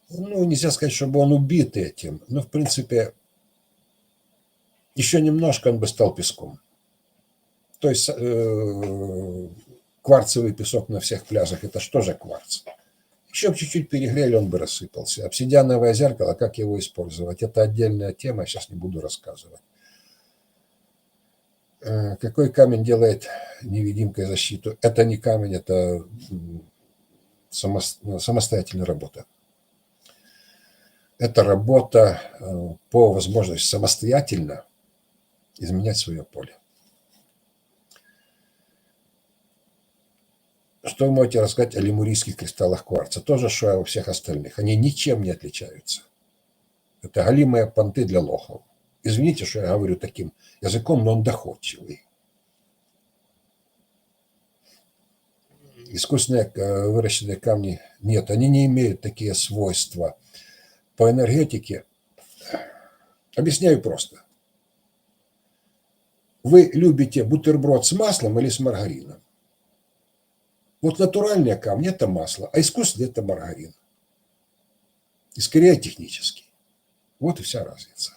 Ну, нельзя сказать, чтобы он убит этим, но, в принципе, еще немножко он бы стал песком. То есть кварцевый песок на всех пляжах – это что же кварц? Еще бы чуть-чуть перегрели, он бы рассыпался. Обсидиановое зеркало, как его использовать? Это отдельная тема, я сейчас не буду рассказывать. Какой камень делает невидимкой защиту? Это не камень, это самостоятельная работа. Это работа по возможности самостоятельно изменять свое поле. Что вы можете рассказать о лемурийских кристаллах кварца? То же, что и у всех остальных. Они ничем не отличаются. Это галимые понты для лохов. Извините, что я говорю таким языком, но он доходчивый. Искусственные выращенные камни нет, они не имеют такие свойства. По энергетике объясняю просто. Вы любите бутерброд с маслом или с маргарином? Вот натуральные камни – это масло, а искусственные – это маргарин. И скорее технический. Вот и вся разница.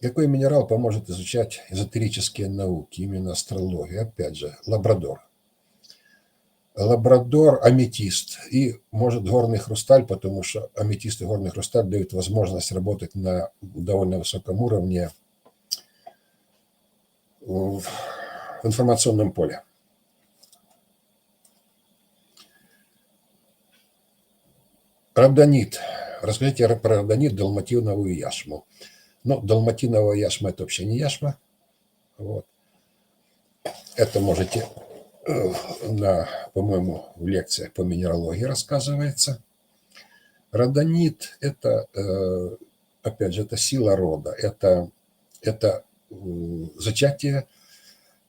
Какой минерал поможет изучать эзотерические науки, именно астрологию? Опять же, лабрадор. Лабрадор – аметист и, может, горный хрусталь, потому что аметист и горный хрусталь дают возможность работать на довольно высоком уровне в информационном поле. Родонит. Расскажите про родонит, далматиновую яшму. Ну, далматиновая яшма – это вообще не яшма. Вот. Это можете, по-моему, в лекциях по минералогии рассказывается. Родонит – это, опять же, это сила рода. Это зачатие,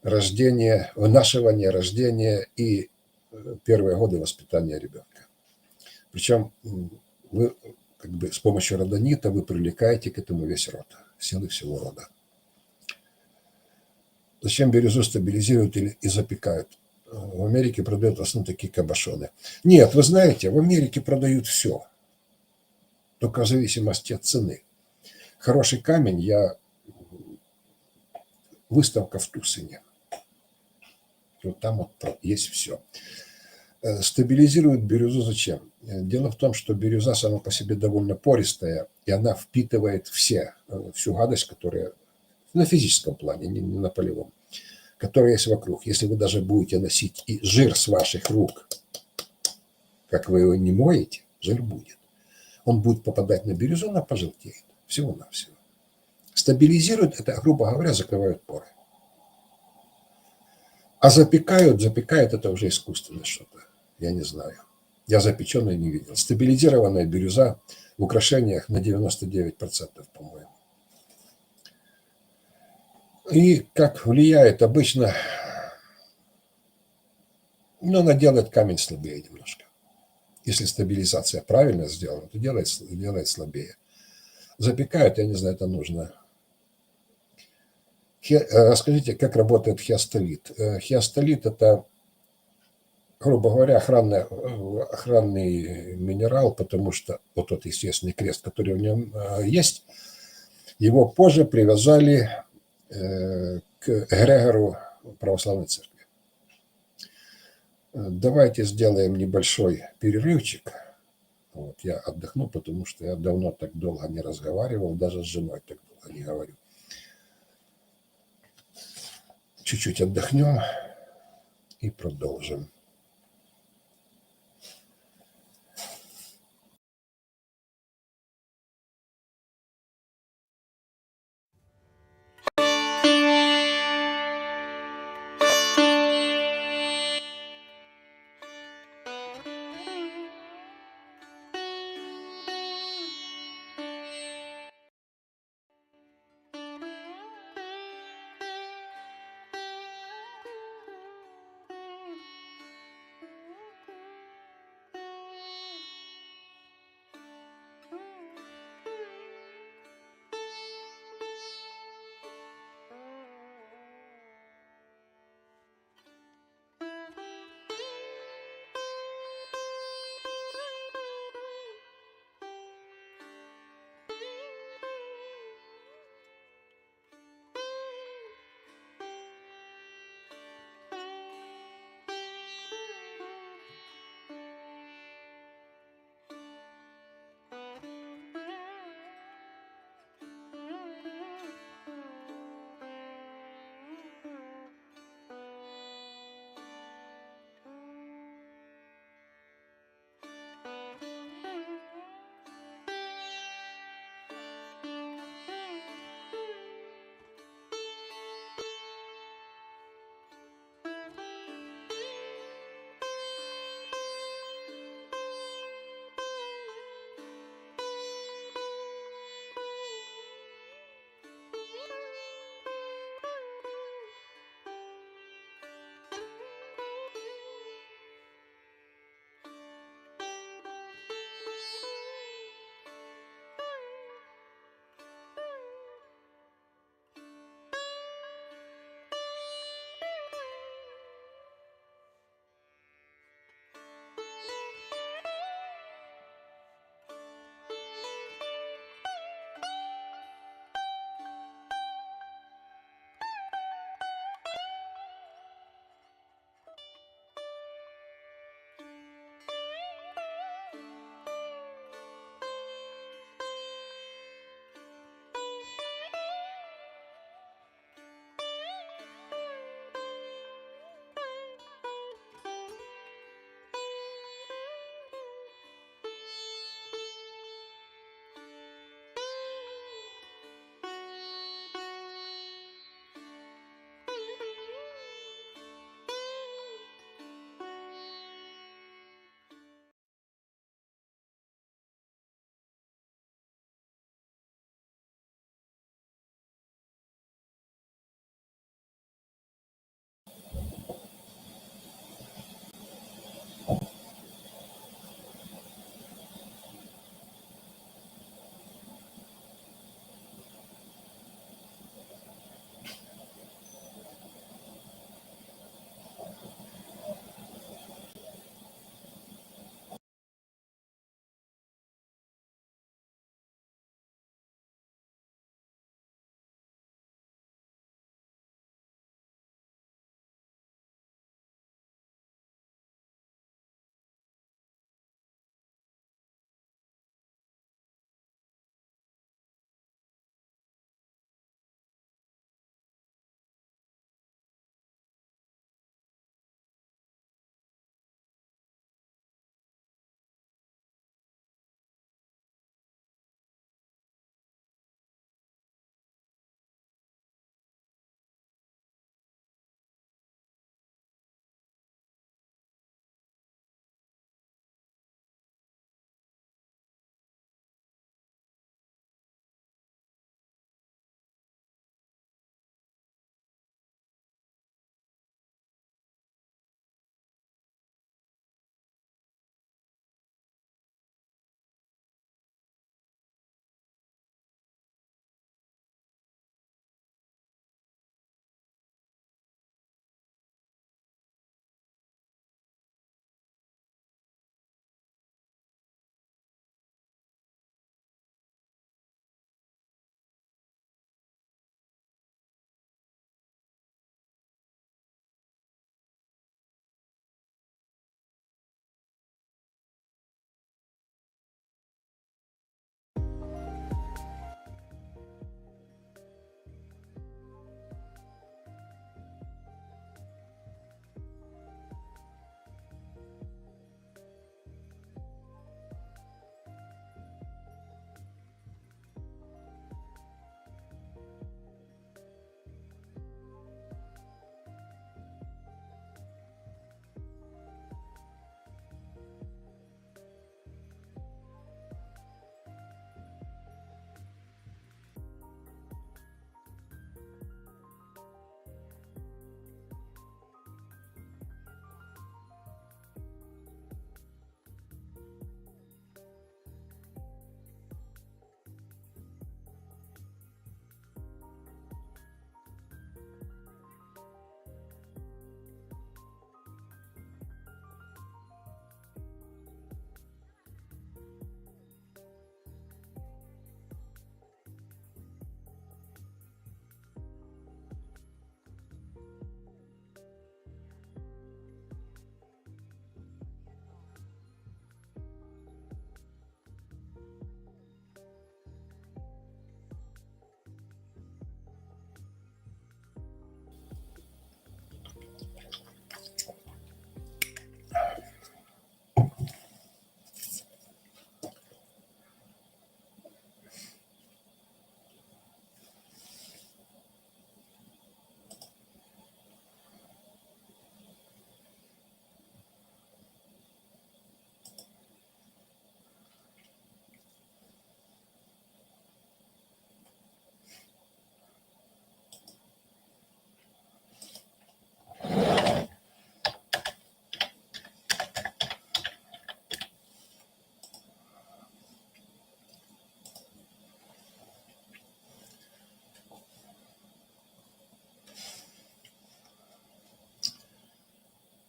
рождение, вынашивание, рождение и первые годы воспитания ребенка. Причем вы как бы с помощью родонита вы привлекаете к этому весь род, силы всего рода. Зачем бирюзу стабилизируют и запекают? В Америке продают в основном такие кабошоны. Нет, вы знаете, в Америке продают все, только в зависимости от цены. Хороший камень, выставка в Тусине. Вот там вот есть все. Стабилизируют бирюзу зачем? Дело в том, что бирюза сама по себе довольно пористая, и она впитывает всю гадость, которая на физическом плане, не на полевом, которая есть вокруг. Если вы даже будете носить и жир с ваших рук, как вы его не моете, жир будет. Он будет попадать на бирюзу, она пожелтеет. Всего-навсего. Стабилизируют, это, грубо говоря, закрывают поры. А запекают это уже искусственно что-то. Я не знаю. Я запеченной не видел. Стабилизированная бирюза в украшениях на 99%, по-моему. И как влияет обычно, она делает камень слабее немножко. Если стабилизация правильно сделана, то делает слабее. Запекают, я не знаю, это нужно. Расскажите, как работает хиастолит. Хиастолит – это, грубо говоря, охранный минерал, потому что вот тот естественный крест, который в нем есть, его позже привязали к эгрегору православной церкви. Давайте сделаем небольшой перерывчик. Вот, я отдохну, потому что я давно так долго не разговаривал, даже с женой так долго не говорю. Чуть-чуть отдохнем и продолжим.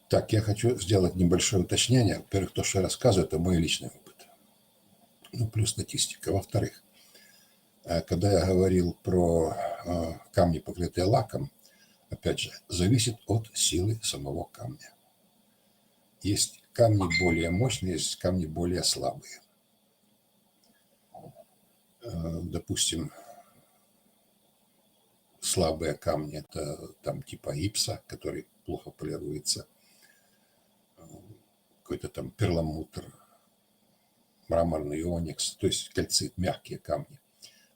Так, я хочу сделать небольшое уточнение. Во-первых, то, что я рассказываю, это мой личный опыт. Ну, плюс статистика. Во-вторых, когда я говорил про камни, покрытые лаком, опять же, зависит от силы самого камня. Есть камни более мощные, есть камни более слабые. Допустим, слабые камни – это там типа гипса, который плохо полируется, какой-то там перламутр, мраморный оникс, то есть кальцит, мягкие камни.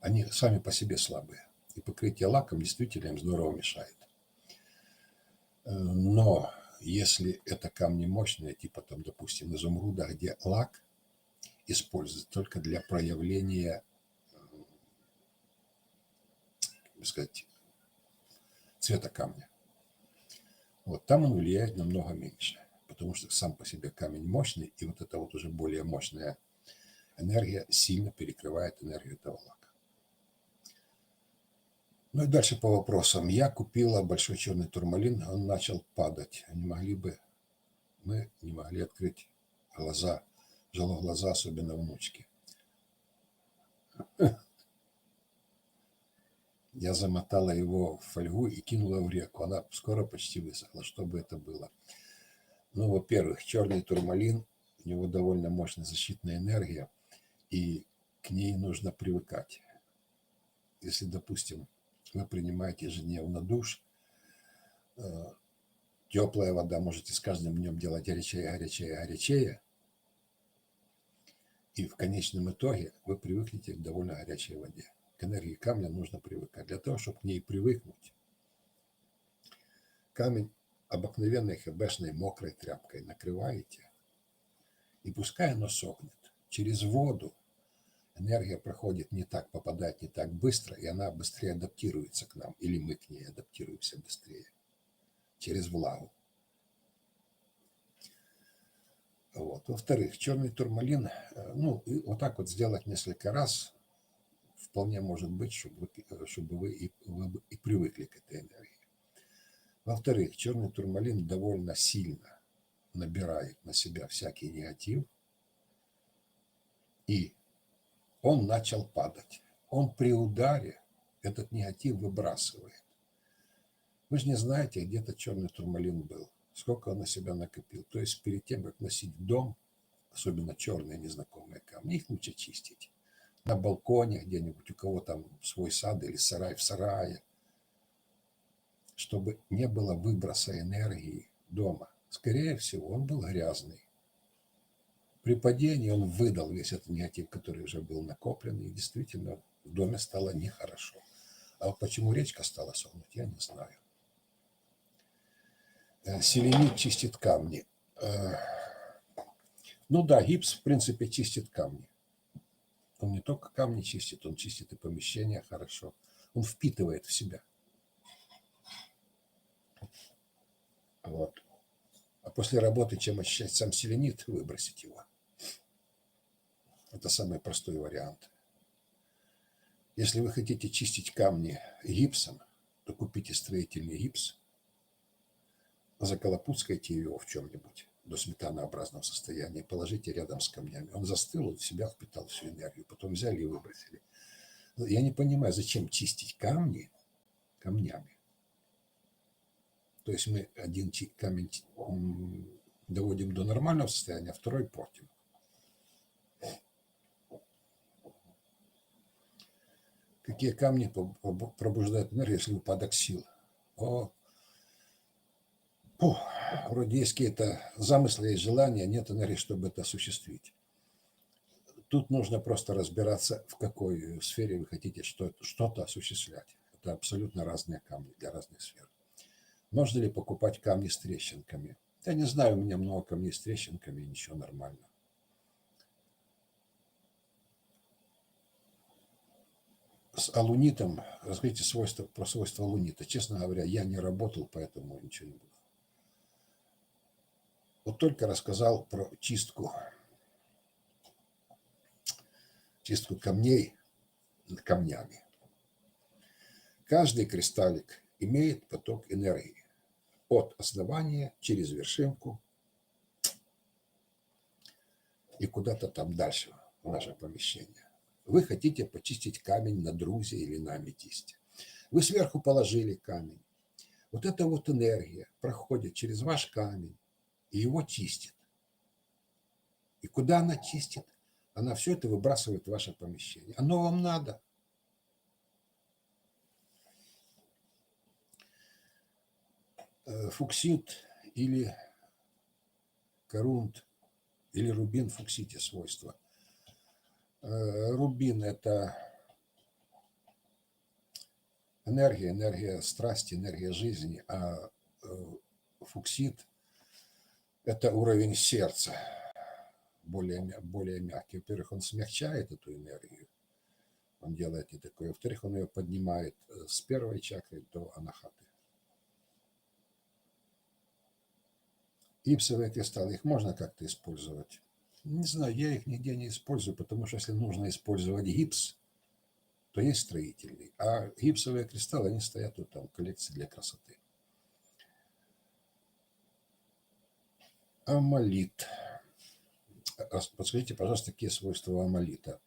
Они сами по себе слабые. И покрытие лаком действительно им здорово мешает. Но если это камни мощные, типа там, допустим, изумруда, где лак используется только для проявления, как сказать, цвета камня, вот там он влияет намного меньше, потому что сам по себе камень мощный, и вот эта вот уже более мощная энергия сильно перекрывает энергию этого лака. Ну и дальше по вопросам. Я купила большой черный турмалин, он начал падать. Мы не могли открыть глаза, жало глаза, особенно внучки. Я замотала его в фольгу и кинула в реку. Она скоро почти высохла. Что бы это было? Ну, во-первых, черный турмалин, у него довольно мощная защитная энергия, и к ней нужно привыкать. Если, допустим, вы принимаете ежедневно душ, теплая вода можете с каждым днем делать горячее, горячее, горячее, и в конечном итоге вы привыкнете к довольно горячей воде. К энергии камня нужно привыкать. Для того, чтобы к ней привыкнуть, камень обыкновенной хэбэшной мокрой тряпкой накрываете, и пускай оно сохнет. Через воду энергия проходит не так, попадает не так быстро, и она быстрее адаптируется к нам, или мы к ней адаптируемся быстрее. Через влагу. Вот. Во-вторых, черный турмалин, ну, и вот так вот сделать несколько раз вполне может быть, чтобы вы и привыкли к этой энергии. Во-вторых, черный турмалин довольно сильно набирает на себя всякий негатив, и он начал падать. Он при ударе этот негатив выбрасывает. Вы же не знаете, где этот черный турмалин был, сколько он на себя накопил. То есть перед тем, как носить в дом, особенно черные незнакомые камни, их лучше чистить. На балконе где-нибудь, у кого там свой сад или сарай в сарае, чтобы не было выброса энергии дома. Скорее всего, он был грязный. При падении он выдал весь этот негатив, который уже был накоплен, и действительно в доме стало нехорошо. А вот почему речка стала сохнуть, я не знаю. Селенит чистит камни. Ну да, гипс, в принципе, чистит камни. Он не только камни чистит, он чистит и помещения хорошо. Он впитывает в себя. Вот. А после работы, чем очищать сам селенит, выбросить его. Это самый простой вариант. Если вы хотите чистить камни гипсом, то купите строительный гипс, заколопуцкайте его в чем-нибудь до сметанообразного состояния, положите рядом с камнями. Он застыл, он в себя впитал всю энергию, потом взяли и выбросили. Я не понимаю, зачем чистить камни камнями. То есть мы один камень доводим до нормального состояния, а второй портим. Какие камни пробуждают энергию, если упадок сил? Вроде есть какие-то замыслы и желания, нет энергии, чтобы это осуществить. Тут нужно просто разбираться, в какой сфере вы хотите что-то осуществлять. Это абсолютно разные камни для разных сфер. Можно ли покупать камни с трещинками? Я не знаю, у меня много камней с трещинками, и ничего, нормально. С алунитом, расскажите про свойства алунита. Честно говоря, я не работал, поэтому ничего не буду. Вот только рассказал про чистку камней камнями. Каждый кристаллик имеет поток энергии. от основания через вершинку и куда-то там дальше в наше помещение. Вы хотите почистить камень на друзе или на аметисте. Вы сверху положили камень. Вот эта вот энергия проходит через ваш камень и его чистит. И куда она чистит? Она все это выбрасывает в ваше помещение. Оно вам надо. Фуксит или корунт или рубин, фуксите свойства. Рубин – это энергия страсти, энергия жизни, а фуксит – это уровень сердца, более мягкий. Во-первых, он смягчает эту энергию, он делает не такое. Во-вторых, он ее поднимает с первой чакры до анахаты. Гипсовые кристаллы, их можно как-то использовать? Не знаю, я их нигде не использую, потому что если нужно использовать гипс, то есть строительный. А гипсовые кристаллы, они стоят вот там в коллекции для красоты. Аммолит. Подскажите, пожалуйста, какие свойства аммолита?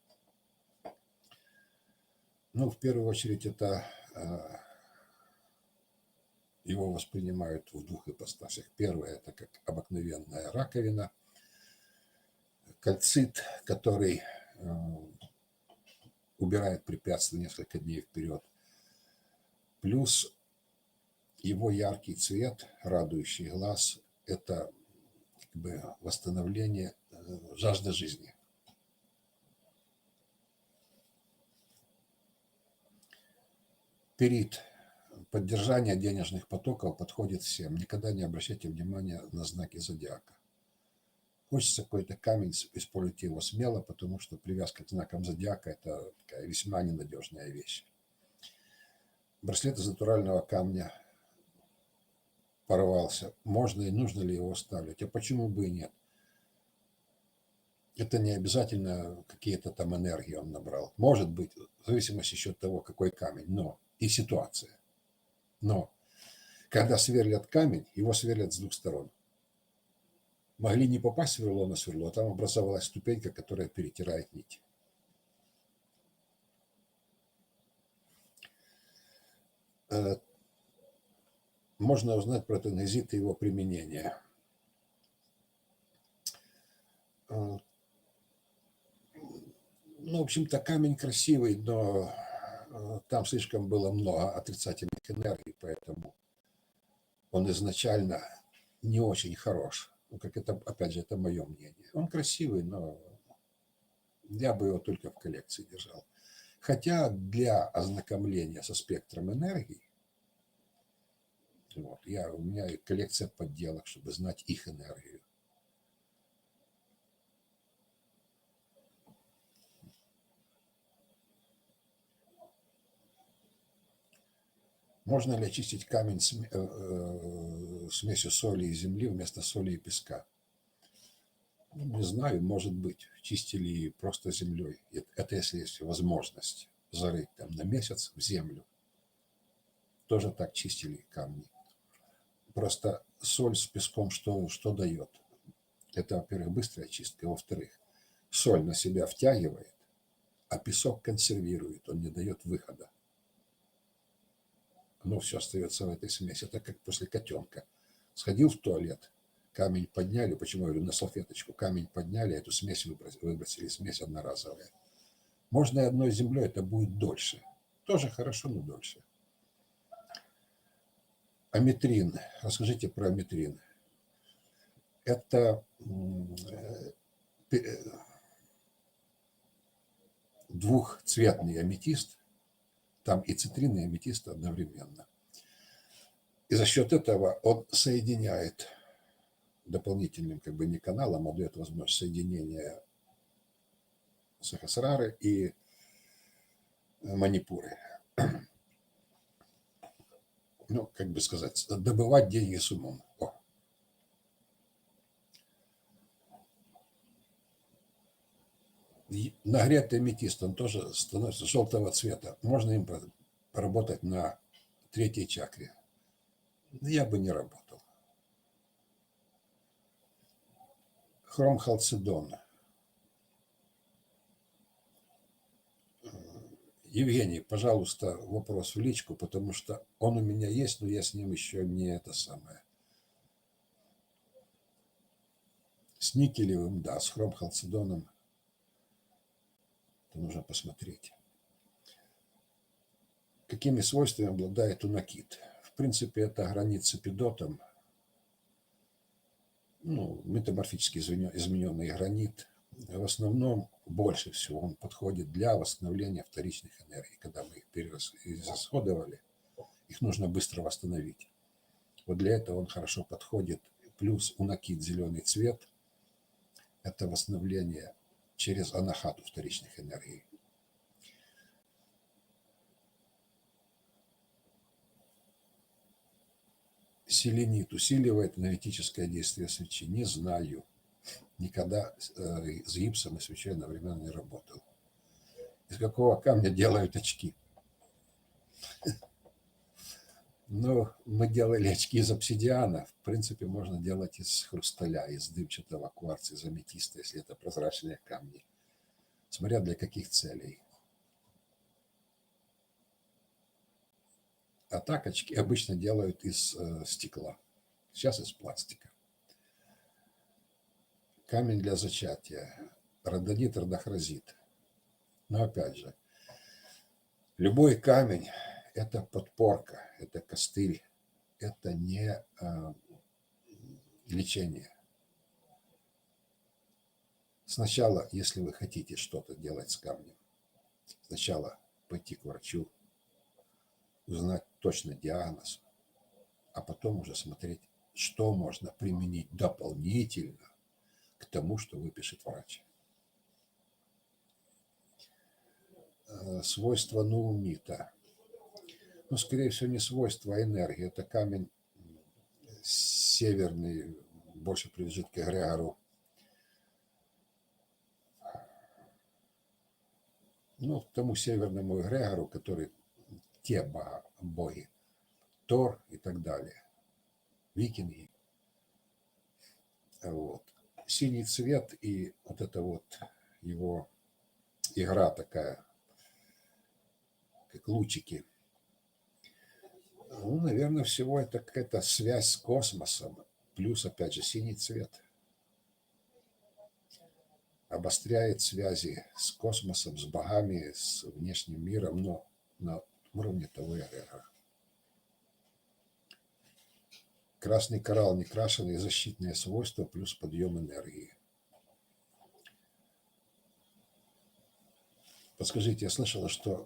Ну, в первую очередь, это его воспринимают в двух ипостасях. Первое – это как обыкновенная раковина, кальцит, который убирает препятствия несколько дней вперед. Плюс его яркий цвет, радующий глаз – это как бы восстановление жажды жизни. Перит. Поддержание денежных потоков подходит всем. Никогда не обращайте внимания на знаки зодиака. Хочется какой-то камень, используйте его смело, потому что привязка к знакам зодиака – это такая весьма ненадежная вещь. Браслет из натурального камня порвался. Можно и нужно ли его ставить? А почему бы и нет? Это не обязательно какие-то там энергии он набрал. Может быть, в зависимости еще от того, какой камень, но и ситуация. Но когда сверлят камень, его сверлят с двух сторон. Могли не попасть сверло на сверло, а там образовалась ступенька, которая перетирает нить. Можно узнать про тангезит и его применение. Ну, в общем-то, камень красивый, но там слишком было много отрицательных энергий, поэтому он изначально не очень хорош. Ну, как это, опять же, это мое мнение. Он красивый, но я бы его только в коллекции держал. Хотя для ознакомления со спектром энергий, вот, у меня коллекция подделок, чтобы знать их энергию. Можно ли очистить камень смесью соли и земли вместо соли и песка? Ну, не знаю, может быть, чистили просто землей. Это если есть возможность зарыть там на месяц в землю. Тоже так чистили камни. Просто соль с песком что дает? Это, во-первых, быстрая чистка. Во-вторых, соль на себя втягивает, а песок консервирует, он не дает выхода. Оно все остается в этой смеси. Это как после котенка. Сходил в туалет, камень подняли, почему я говорю, на салфеточку, камень подняли, эту смесь выбросили, смесь одноразовая. Можно и одной землей, это будет дольше. Тоже хорошо, но дольше. Аметрин. Расскажите про аметрин. Это двухцветный аметист. Там и цитрин, и аметист одновременно. И за счет этого он соединяет дополнительным как бы не каналом, а дает возможность соединения Сахасрары и Манипуры. Ну, как бы сказать, добывать деньги с умом. О. Нагретый аметист, он тоже становится желтого цвета. Можно им поработать на третьей чакре. Я бы не работал. Хромхалцедон. Евгений, пожалуйста, вопрос в личку, потому что он у меня есть, но я с ним еще не это самое. С никелевым, да, с хромхалцедоном. Это нужно посмотреть. Какими свойствами обладает унакит? В принципе, это гранит с эпидотом. Метаморфически измененный гранит. В основном больше всего он подходит для восстановления вторичных энергий. Когда мы их израсходовали, их нужно быстро восстановить. Вот для этого он хорошо подходит. Плюс унакит зеленый цвет – это восстановление через анахату вторичных энергий. Селенит усиливает энергетическое действие свечи? Не знаю. Никогда с гипсом и свечой одновременно не работал. Из какого камня делают очки? Мы делали очки из обсидиана. В принципе, можно делать из хрусталя, из дымчатого кварца, из аметиста, если это прозрачные камни. Смотря для каких целей. А так очки обычно делают из стекла. Сейчас из пластика. Камень для зачатия. Родонит, родохразит. Но опять же, любой камень – это подпорка, это костыль, это не лечение. Сначала, если вы хотите что-то делать с камнем, сначала пойти к врачу, узнать точно диагноз, а потом уже смотреть, что можно применить дополнительно к тому, что выпишет врач. Свойства нулмита. Скорее всего, не свойства, а энергия. Это камень северный, больше принадлежит к эгрегору. К тому северному эгрегору, который те боги, Тор и так далее, викинги. Синий цвет и вот это вот его игра такая, как лучики. Наверное, всего это какая-то связь с космосом, плюс, опять же, синий цвет. Обостряет связи с космосом, с богами, с внешним миром, но на уровне того эгрегора. Красный коралл, некрашенные защитные свойства, плюс подъем энергии. Подскажите, я слышала, что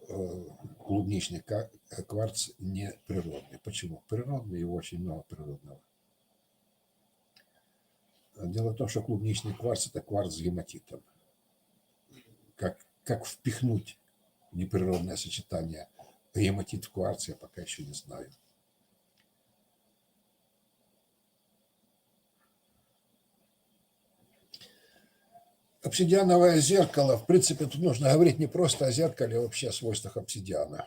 клубничный кварц не природный. Почему? Природный, его очень много природного. Дело в том, что клубничный кварц – это кварц с гематитом. Как впихнуть неприродное сочетание гематит в кварц, я пока еще не знаю. Обсидиановое зеркало. В принципе, тут нужно говорить не просто о зеркале, а вообще о свойствах обсидиана.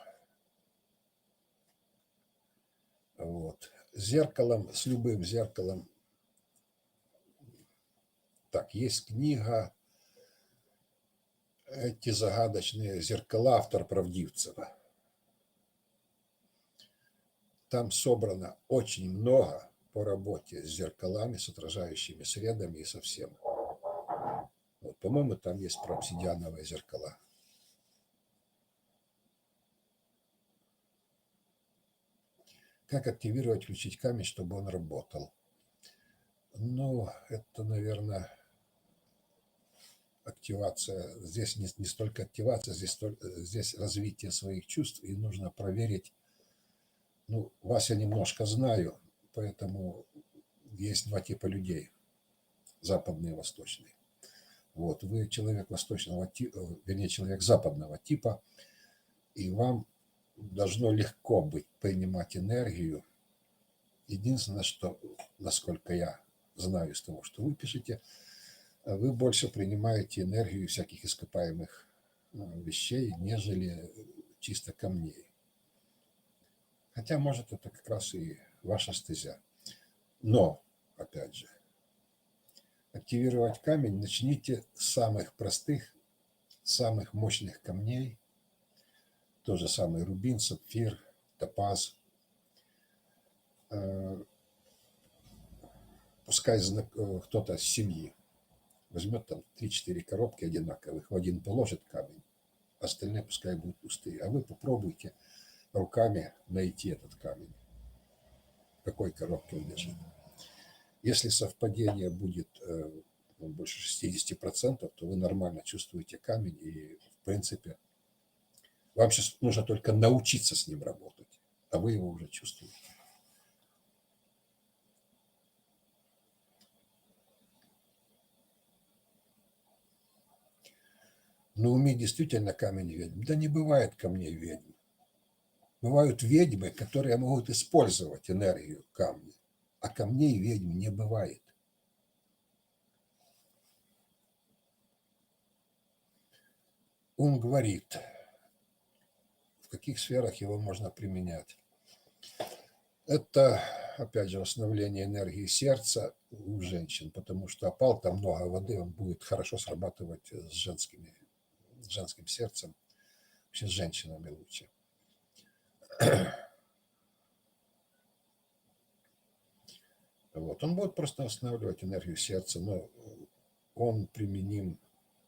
Зеркалом, с любым зеркалом. Так, есть книга «Эти загадочные зеркала», автор Правдивцева. Там собрано очень много по работе с зеркалами, с отражающими средами и со всем. По-моему, там есть про обсидиановые зеркала. Как активировать, включить камень, чтобы он работал? Это, наверное, активация. Здесь не столько активация, здесь развитие своих чувств, и нужно проверить. Вас я немножко знаю, поэтому есть два типа людей, западные и восточные. Вы человек восточного типа, вернее, человек западного типа, и вам должно легко быть принимать энергию. Единственное, что, насколько я знаю из того, что вы пишете, вы больше принимаете энергию всяких ископаемых вещей, нежели чисто камней. Хотя, может, это как раз и ваша стезя. Но, опять же, Активировать камень начните с самых простых, самых мощных камней. То же самое рубин, сапфир, топаз. Пускай кто-то с семьи возьмет там 3-4 коробки одинаковых, в один положит камень, остальные пускай будут пустые. А вы попробуйте руками найти этот камень, в какой коробке он лежит. Если совпадение будет больше 60%, то вы нормально чувствуете камень, и, в принципе, вам сейчас нужно только научиться с ним работать, а вы его уже чувствуете. Но уме действительно камень ведьм? Да не бывает камней ведьм. Бывают ведьмы, которые могут использовать энергию камня, а камней ведьм не бывает. Ум говорит, в каких сферах его можно применять. Это, опять же, восстановление энергии сердца у женщин, потому что опал, там много воды, он будет хорошо срабатывать с женским сердцем, вообще с женщинами лучше. Вот. Он будет просто восстанавливать энергию сердца, но он применим,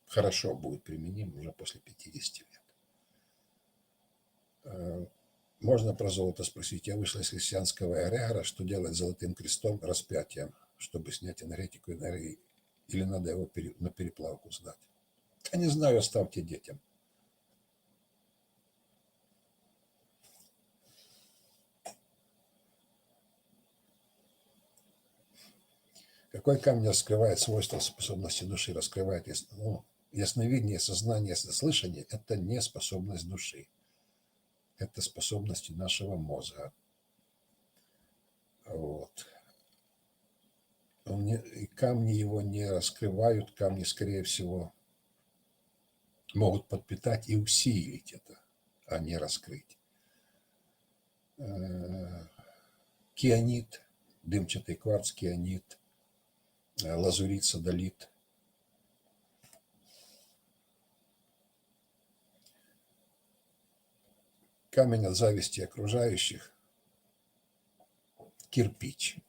хорошо будет применим уже после 50 лет. Можно про золото спросить. Я вышла из христианского эгрегора, что делать с золотым крестом, распятием, чтобы снять энергетику энергии, или надо его на переплавку сдать? Я не знаю, оставьте детям. Какой камень раскрывает свойства способности души, раскрывает ясновидение, сознание, слышание – это не способность души. Это способности нашего мозга. Вот. И камни его не раскрывают, камни, скорее всего, могут подпитать и усилить это, а не раскрыть. Кианит, дымчатый кварц, кианит, лазурит, содолит. Камень от зависти окружающих, кирпич.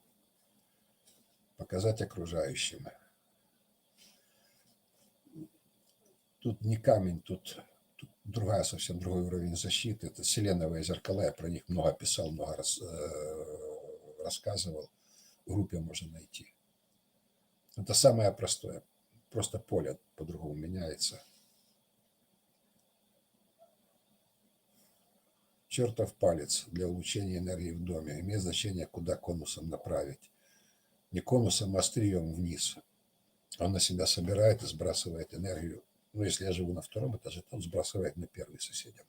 Показать окружающим. Тут не камень, тут другая, совсем другой уровень защиты. Это селеновые зеркала, я про них много писал, много рассказывал. В группе можно найти. Это самое простое. Просто поле по-другому меняется. Чертов палец для улучшения энергии в доме. Имеет значение, куда конусом направить. Не конусом, а острием вниз. Он на себя собирает и сбрасывает энергию. Ну, если я живу на втором этаже, то он сбрасывает на первый соседям.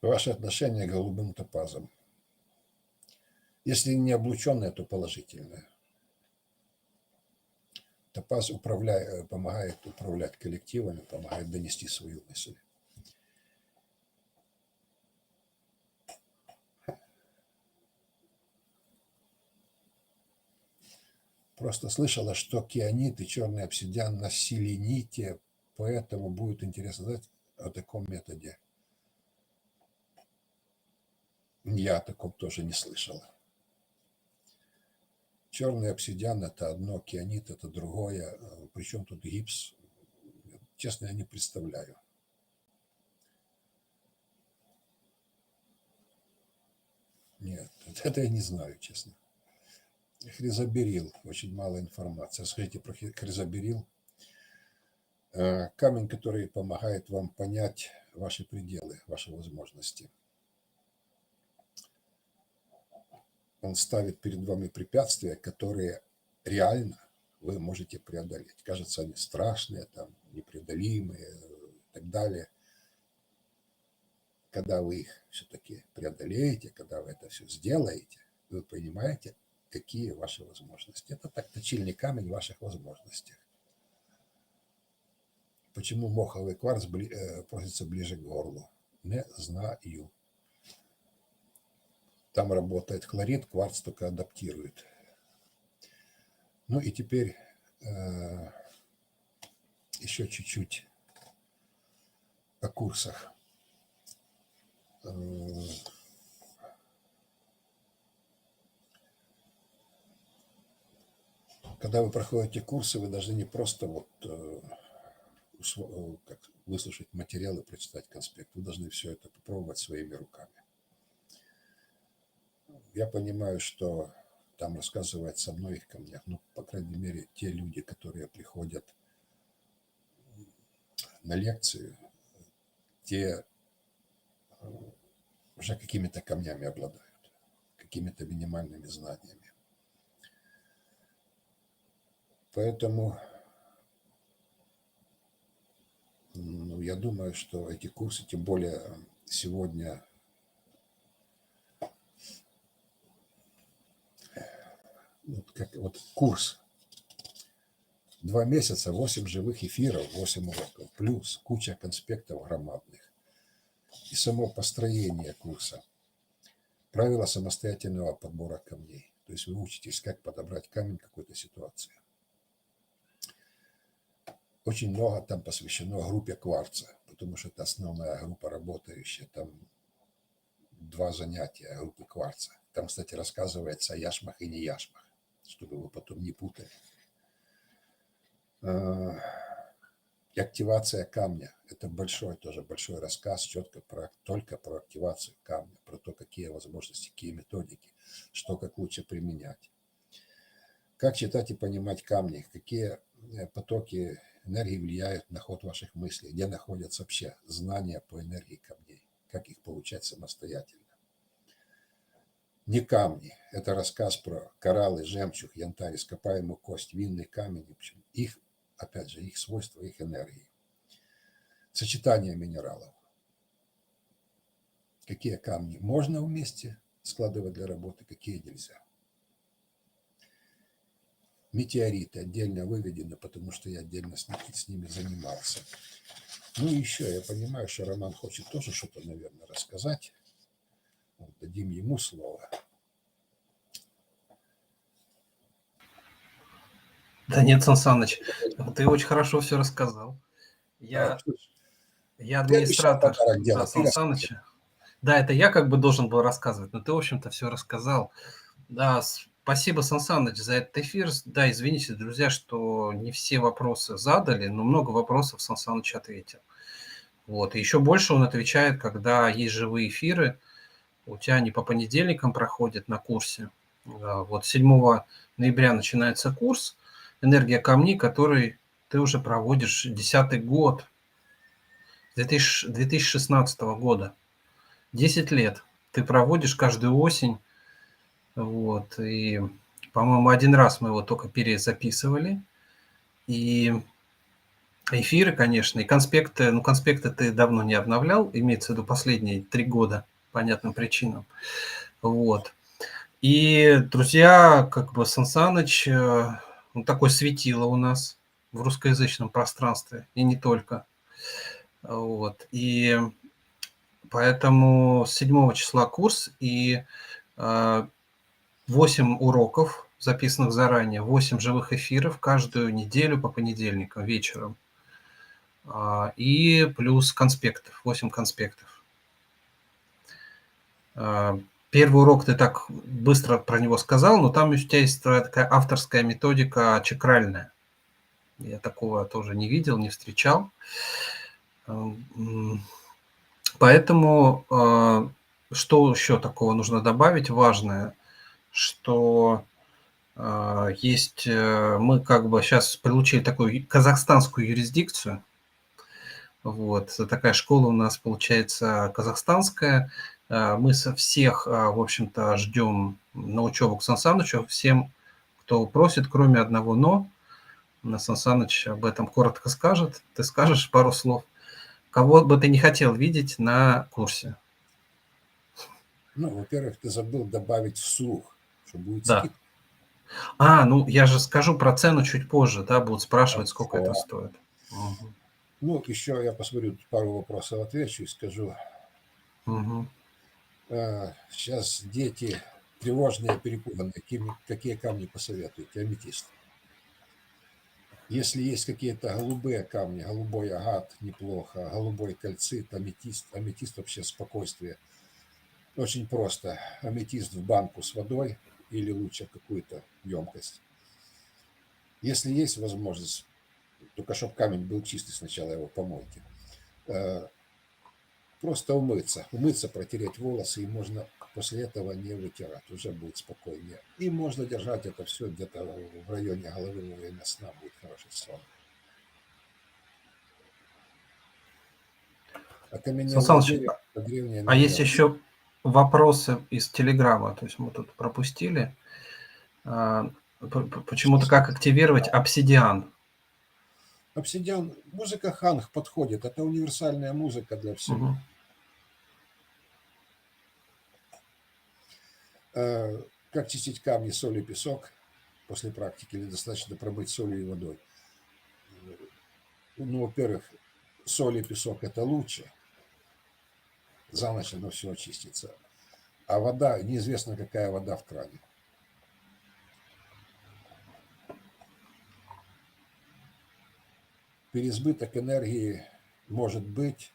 Ваше отношение к голубым топазам. Если не облученное, то положительное. Топаз помогает управлять коллективами, помогает донести свою мысль. Просто слышала, что кианит и черный обсидиан на селените, поэтому будет интересно знать о таком методе. Я о таком тоже не слышал. Черный обсидиан – это одно, кианит – это другое. Причем тут гипс? Честно, я не представляю. Нет, это я не знаю, честно. Хризоберил. Очень мало информации. Скажите про хризоберил. Камень, который помогает вам понять ваши пределы, ваши возможности. Он ставит перед вами препятствия, которые реально вы можете преодолеть. Кажется, они страшные, там, непреодолимые и так далее. Когда вы их все-таки преодолеете, когда вы это все сделаете, вы понимаете, какие ваши возможности. Это так точильный камень ваших возможностей. Почему моховый кварц просится ближе к горлу? Не знаю. Там работает хлорид, кварц только адаптирует. Ну и теперь еще чуть-чуть о курсах. Когда вы проходите курсы, вы должны не просто как выслушать материалы, прочитать конспект. Вы должны все это попробовать своими руками. Я понимаю, что там рассказывается о многих камнях, ну, по крайней мере, те люди, которые приходят на лекции, те уже какими-то камнями обладают, какими-то минимальными знаниями. Поэтому я думаю, что эти курсы, тем более сегодня вот курс 2 месяца, 8 живых эфиров, 8 уроков, плюс куча конспектов громадных. И само построение курса, правила самостоятельного подбора камней. То есть вы учитесь, как подобрать камень в какой-то ситуации. Очень много там посвящено группе кварца, потому что это основная группа работающая. Там 2 занятия группы кварца. Там, кстати, рассказывается о яшмах и неяшмах, чтобы вы потом не путали. И активация камня. Это тоже большой рассказ только про активацию камня, про то, какие возможности, какие методики, что как лучше применять. Как читать и понимать камни, какие потоки энергии влияют на ход ваших мыслей, где находятся вообще знания по энергии камней, как их получать самостоятельно. Не камни, это рассказ про кораллы, жемчуг, янтарь, ископаемую кость, винный камень, в общем, их, опять же, их свойства, их энергии. Сочетание минералов. Какие камни можно вместе складывать для работы, какие нельзя. Метеориты отдельно выведены, потому что я отдельно с ними занимался. Ну и еще я понимаю, что Роман хочет тоже что-то, наверное, рассказать. Вот, дадим ему слово. Да нет, Сан Саныч, ты очень хорошо все рассказал. Я администратор, да, Сан Саныча. Да, это я как бы должен был рассказывать, но ты, в общем-то, все рассказал. Да, спасибо, Сан Саныч, за этот эфир. Да, извините, друзья, что не все вопросы задали, но много вопросов Сан Саныч ответил. Вот, и еще больше он отвечает, когда есть живые эфиры. У тебя они по понедельникам проходят на курсе. Вот 7 ноября начинается курс «Энергия камней», который ты уже проводишь 10-й год, 2016 года. 10 лет ты проводишь каждую осень. Вот, и, по-моему, один раз мы его только перезаписывали. И эфиры, конечно, и конспекты. Ну, конспекты ты давно не обновлял, имеется в виду последние 3 года, понятным причинам. Вот. И, друзья, как бы Сан Саныч, ну, такой светило у нас в русскоязычном пространстве, и не только. Вот. И поэтому с 7 числа курс, и 8 уроков, записанных заранее, 8 живых эфиров каждую неделю по понедельникам вечером. И плюс конспектов, 8 конспектов. Первый урок ты так быстро про него сказал, но там у тебя есть такая авторская методика чакральная. Я такого тоже не видел, не встречал. Поэтому что еще такого нужно добавить важное, что есть, мы как бы сейчас получили такую казахстанскую юрисдикцию. Вот, такая школа у нас получается казахстанская. Мы со всех, в общем-то, ждем на учебу к Сан Санычу. Всем, кто просит, кроме одного «но». Сан Саныч об этом коротко скажет. Ты скажешь пару слов. Кого бы ты не хотел видеть на курсе? Ну, во-первых, ты забыл добавить вслух, что будет скидка. Ну я же скажу про цену чуть позже, да, будут спрашивать, сколько это стоит. Угу. Ну, еще я посмотрю, пару вопросов отвечу и скажу. Угу. Сейчас дети тревожные, перепуганные. Какие камни посоветуете? Аметист. Если есть какие-то голубые камни, голубой агат неплохо, голубой кальцит, аметист. Аметист вообще спокойствие. Очень просто. Аметист в банку с водой или лучше какую-то емкость. Если есть возможность, только чтобы камень был чистый, сначала его помойте. Просто умыться, протереть волосы, и можно после этого не вытирать, уже будет спокойнее. И можно держать это все где-то в районе головы во время сна, будет хороший сон. Окаменелые дерево, древняя а есть еще вопросы из Телеграма, то есть мы тут пропустили. Почему-то как активировать обсидиан? Обсидиан, музыка ханг подходит, это универсальная музыка для всего. Угу. Как чистить камни, соль и песок после практики, или достаточно промыть солью и водой? Ну, во-первых, соль и песок – это лучше. За ночь оно все очистится. А вода, неизвестно, какая вода в кране. Переизбыток энергии может быть.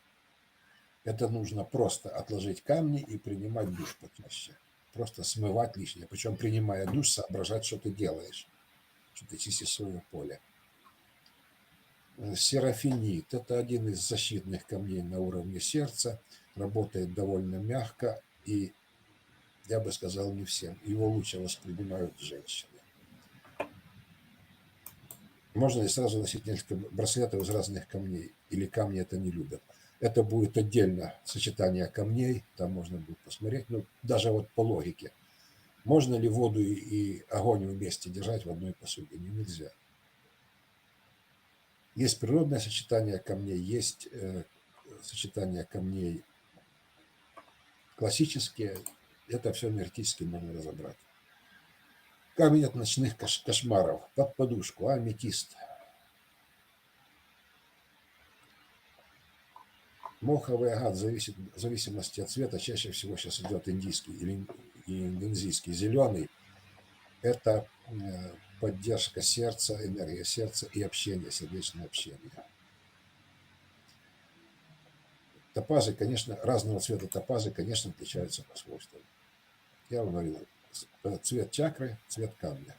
Это нужно просто отложить камни и принимать душ почаще. Просто смывать лишнее. Причем, принимая душ, соображать, что ты делаешь. Что ты чистишь свое поле. Серафинит – это один из защитных камней на уровне сердца. Работает довольно мягко и, я бы сказал, не всем. Его лучше воспринимают женщины. Можно ли сразу носить несколько браслетов из разных камней? Или камни это не любят? Это будет отдельно сочетание камней. Там можно будет посмотреть. Ну, даже вот по логике. Можно ли воду и огонь вместе держать в одной посудине? Нельзя. Есть природное сочетание камней, есть сочетание камней классические. Это все энергетически можно разобрать. Камень от ночных кошмаров. Под подушку. Аметист. Моховый агат зависит в зависимости от цвета. Чаще всего сейчас идет индийский или индонезийский. Зеленый – это поддержка сердца, энергия сердца и общение, сердечное общение. Топазы, конечно, разного цвета топазы, конечно, отличаются по свойствам. Я говорил, цвет чакры, цвет камня.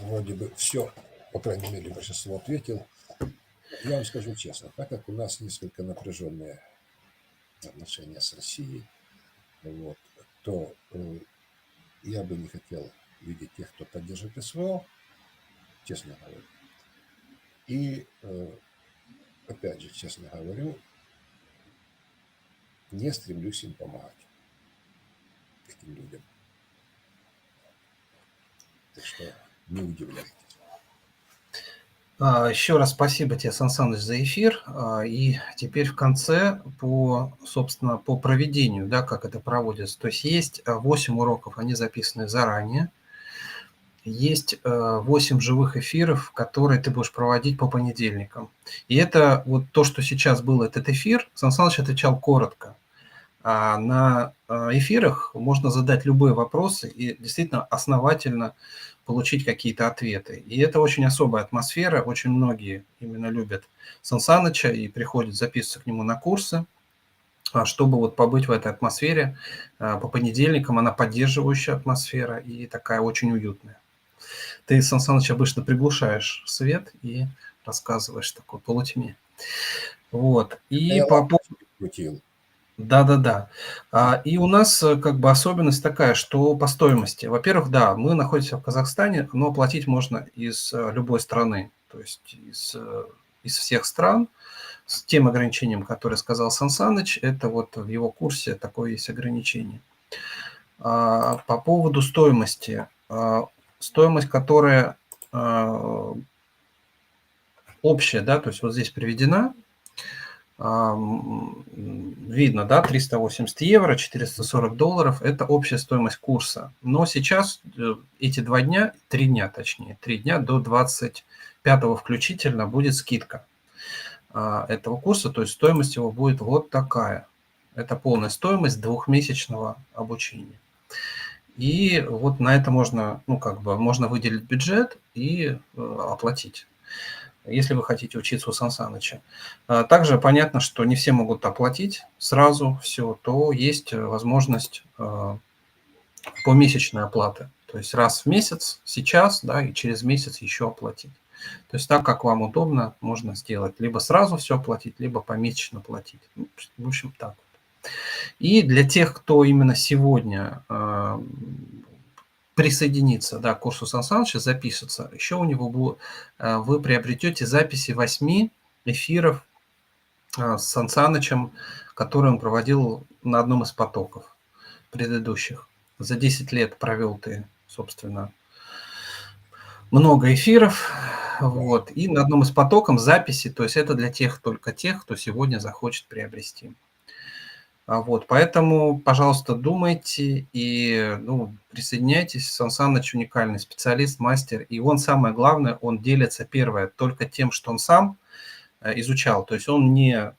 Вроде бы все, по крайней мере, большинство ответил. Я вам скажу честно, так как у нас несколько напряженные отношения с Россией, вот, то я бы не хотел видеть тех, кто поддерживает СВО, честно говоря. И, опять же, честно говорю, не стремлюсь им помогать, этим людям. Так что не удивляйтесь. Еще раз спасибо тебе, Сан Саныч, за эфир. И теперь в конце собственно, по проведению, да, как это проводится. То есть есть 8 уроков, они записаны заранее. Есть 8 живых эфиров, которые ты будешь проводить по понедельникам. И это вот то, что сейчас был этот эфир. Сан Саныч отвечал коротко. А на эфирах можно задать любые вопросы и действительно основательно получить какие-то ответы. И это очень особая атмосфера. Очень многие именно любят Сан Саныча и приходят записываться к нему на курсы, чтобы вот побыть в этой атмосфере. По понедельникам она поддерживающая атмосфера и такая очень уютная. Ты, Сан Саныч, обычно приглушаешь свет и рассказываешь в такой полутьме. Вот. И по поводу... Да. И у нас как бы особенность такая, что по стоимости. Во-первых, да, мы находимся в Казахстане, но оплатить можно из любой страны, то есть из всех стран, с тем ограничением, которое сказал Сан Саныч, это вот в его курсе такое есть ограничение. По поводу стоимости. Стоимость, которая общая, да, то есть вот здесь приведена. видно, да, 380 евро, 440 долларов – это общая стоимость курса. Но сейчас эти 2 дня, 3 дня точнее, 3 дня до 25 включительно будет скидка этого курса, то есть стоимость его будет вот такая. Это полная стоимость двухмесячного обучения. И вот на это можно, ну, как бы, можно выделить бюджет и оплатить, если вы хотите учиться у Сан Саныча. Также понятно, что не все могут оплатить сразу все, то есть возможность помесячной оплаты. То есть раз в месяц сейчас, да, и через месяц еще оплатить. То есть так, как вам удобно, можно сделать. Либо сразу все оплатить, либо помесячно платить. В общем, так. И для тех, кто именно сегодня присоединится, да, к курсу Сан Саныча, запишется, еще у него будет, вы приобретете записи 8 эфиров с Сан Санычем, которые он проводил на одном из потоков предыдущих. За 10 лет провел ты, собственно, много эфиров, вот, и на одном из потоков записи, то есть это для тех, только тех, кто сегодня захочет приобрести. Вот, поэтому, пожалуйста, думайте и, ну, присоединяйтесь. Сан Саныч уникальный специалист, мастер, и он, самое главное, он делится, первое, только тем, что он сам изучал, то есть он не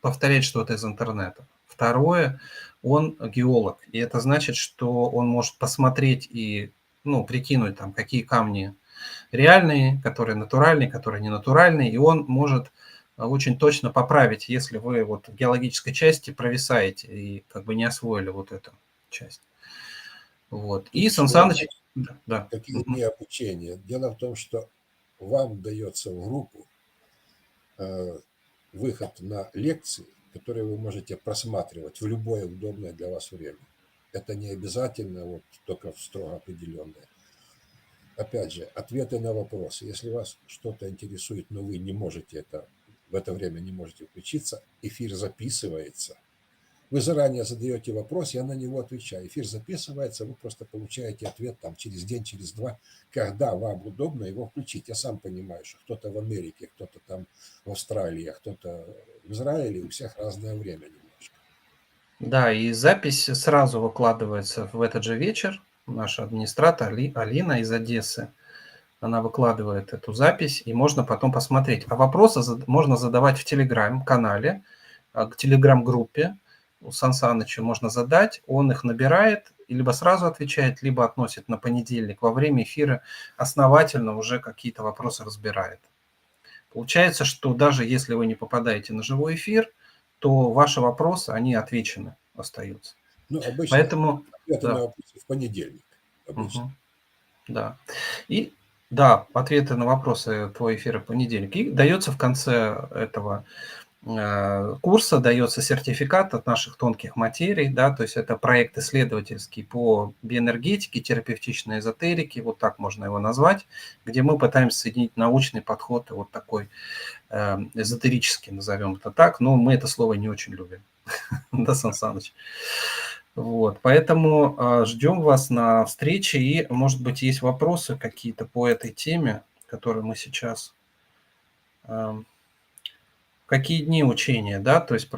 повторяет что-то из интернета. Второе, он геолог, и это значит, что он может посмотреть и, ну, прикинуть, там, какие камни реальные, которые натуральные, которые не натуральные, и он может очень точно поправить, если вы вот в геологической части провисаете и как бы не освоили вот эту часть. Вот. И Сан Саныч... Да. Какие дни обучения? Дело в том, что вам дается в группу выход на лекции, которые вы можете просматривать в любое удобное для вас время. Это не обязательно вот только в строго определенное. Опять же, ответы на вопросы. Если вас что-то интересует, но вы не можете в это время не можете включиться, эфир записывается. Вы заранее задаете вопрос, я на него отвечаю. Эфир записывается, вы просто получаете ответ там через день, через два, когда вам удобно его включить. Я сам понимаю, что кто-то в Америке, кто-то там в Австралии, а кто-то в Израиле, у всех разное время немножко. Да, и запись сразу выкладывается в этот же вечер. Наша администратор Алина из Одессы, она выкладывает эту запись, и можно потом посмотреть. А вопросы можно задавать в Телеграм-канале, к Телеграм-группе. У Сан Саныча можно задать, он их набирает, и либо сразу отвечает, либо относит на понедельник. Во время эфира основательно уже какие-то вопросы разбирает. Получается, что даже если вы не попадаете на живой эфир, то ваши вопросы, они отвечены остаются. Ну, обычно Поэтому, ответы на вопросы в понедельник. Обычно. Угу. Да. И да, ответы на вопросы твой эфира в понедельник. И дается в конце этого курса дается сертификат от наших тонких материй, да, то есть это проект исследовательский по биоэнергетике, терапевтичной эзотерике, вот так можно его назвать, где мы пытаемся соединить научный подход и вот такой эзотерический, назовем это так, но мы это слово не очень любим, да, Сан Саныч? Вот, поэтому ждем вас на встрече, и, может быть, есть вопросы какие-то по этой теме, которые мы сейчас... Какие дни учения, да, то есть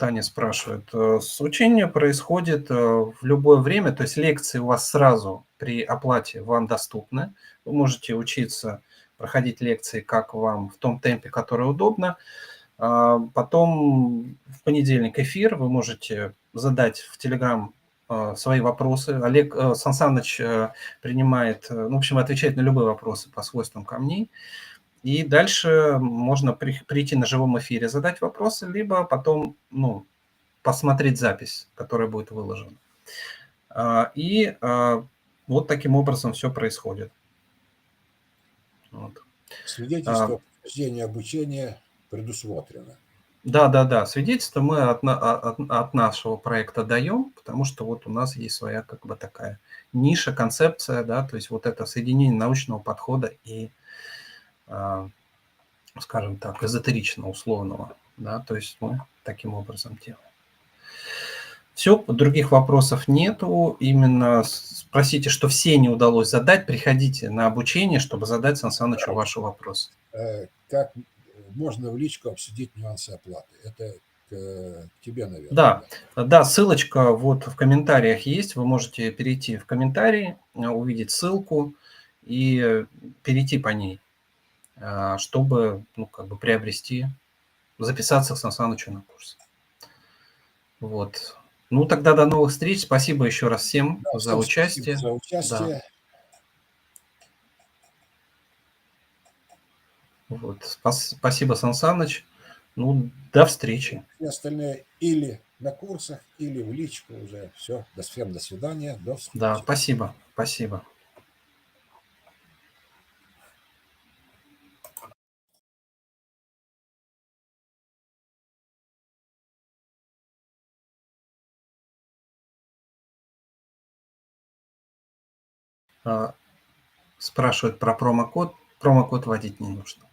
Таня спрашивает. Учение происходит в любое время, то есть лекции у вас сразу при оплате вам доступны. Вы можете учиться, проходить лекции, как вам, в том темпе, который удобно. Потом в понедельник эфир, вы можете задать в Телеграм свои вопросы. Олег Сан Саныч принимает, ну, в общем, отвечает на любые вопросы по свойствам камней. И дальше можно прийти на живом эфире, задать вопросы, либо потом, ну, посмотреть запись, которая будет выложена. И вот таким образом все происходит. Вот. Свидетельство о прохождении обучения предусмотрено. Да. Свидетельство мы от нашего проекта даем, потому что вот у нас есть своя как бы такая ниша, концепция, да, то есть вот это соединение научного подхода и, скажем так, эзотерично условного, да, то есть мы таким образом делаем. Все, других вопросов нету. Именно спросите, что все не удалось задать, приходите на обучение, чтобы задать Сан Санычу ваши вопросы. Как можно в личку обсудить нюансы оплаты. Это к тебе, наверное. Да, да, ссылочка вот в комментариях есть. Вы можете перейти в комментарии, увидеть ссылку и перейти по ней, чтобы, ну, как бы приобрести, записаться к Сан Санычу на курс. Вот. Ну, тогда до новых встреч. Спасибо еще раз всем Да, за всем спасибо участие. за участие. Да. Вот. Спасибо, Сан Саныч. Ну, до встречи. Все остальные или на курсах, или в личку уже. Все. Всем до свидания. До встречи. Да, спасибо. Спасибо. Спрашивают про промокод. Промокод вводить не нужно.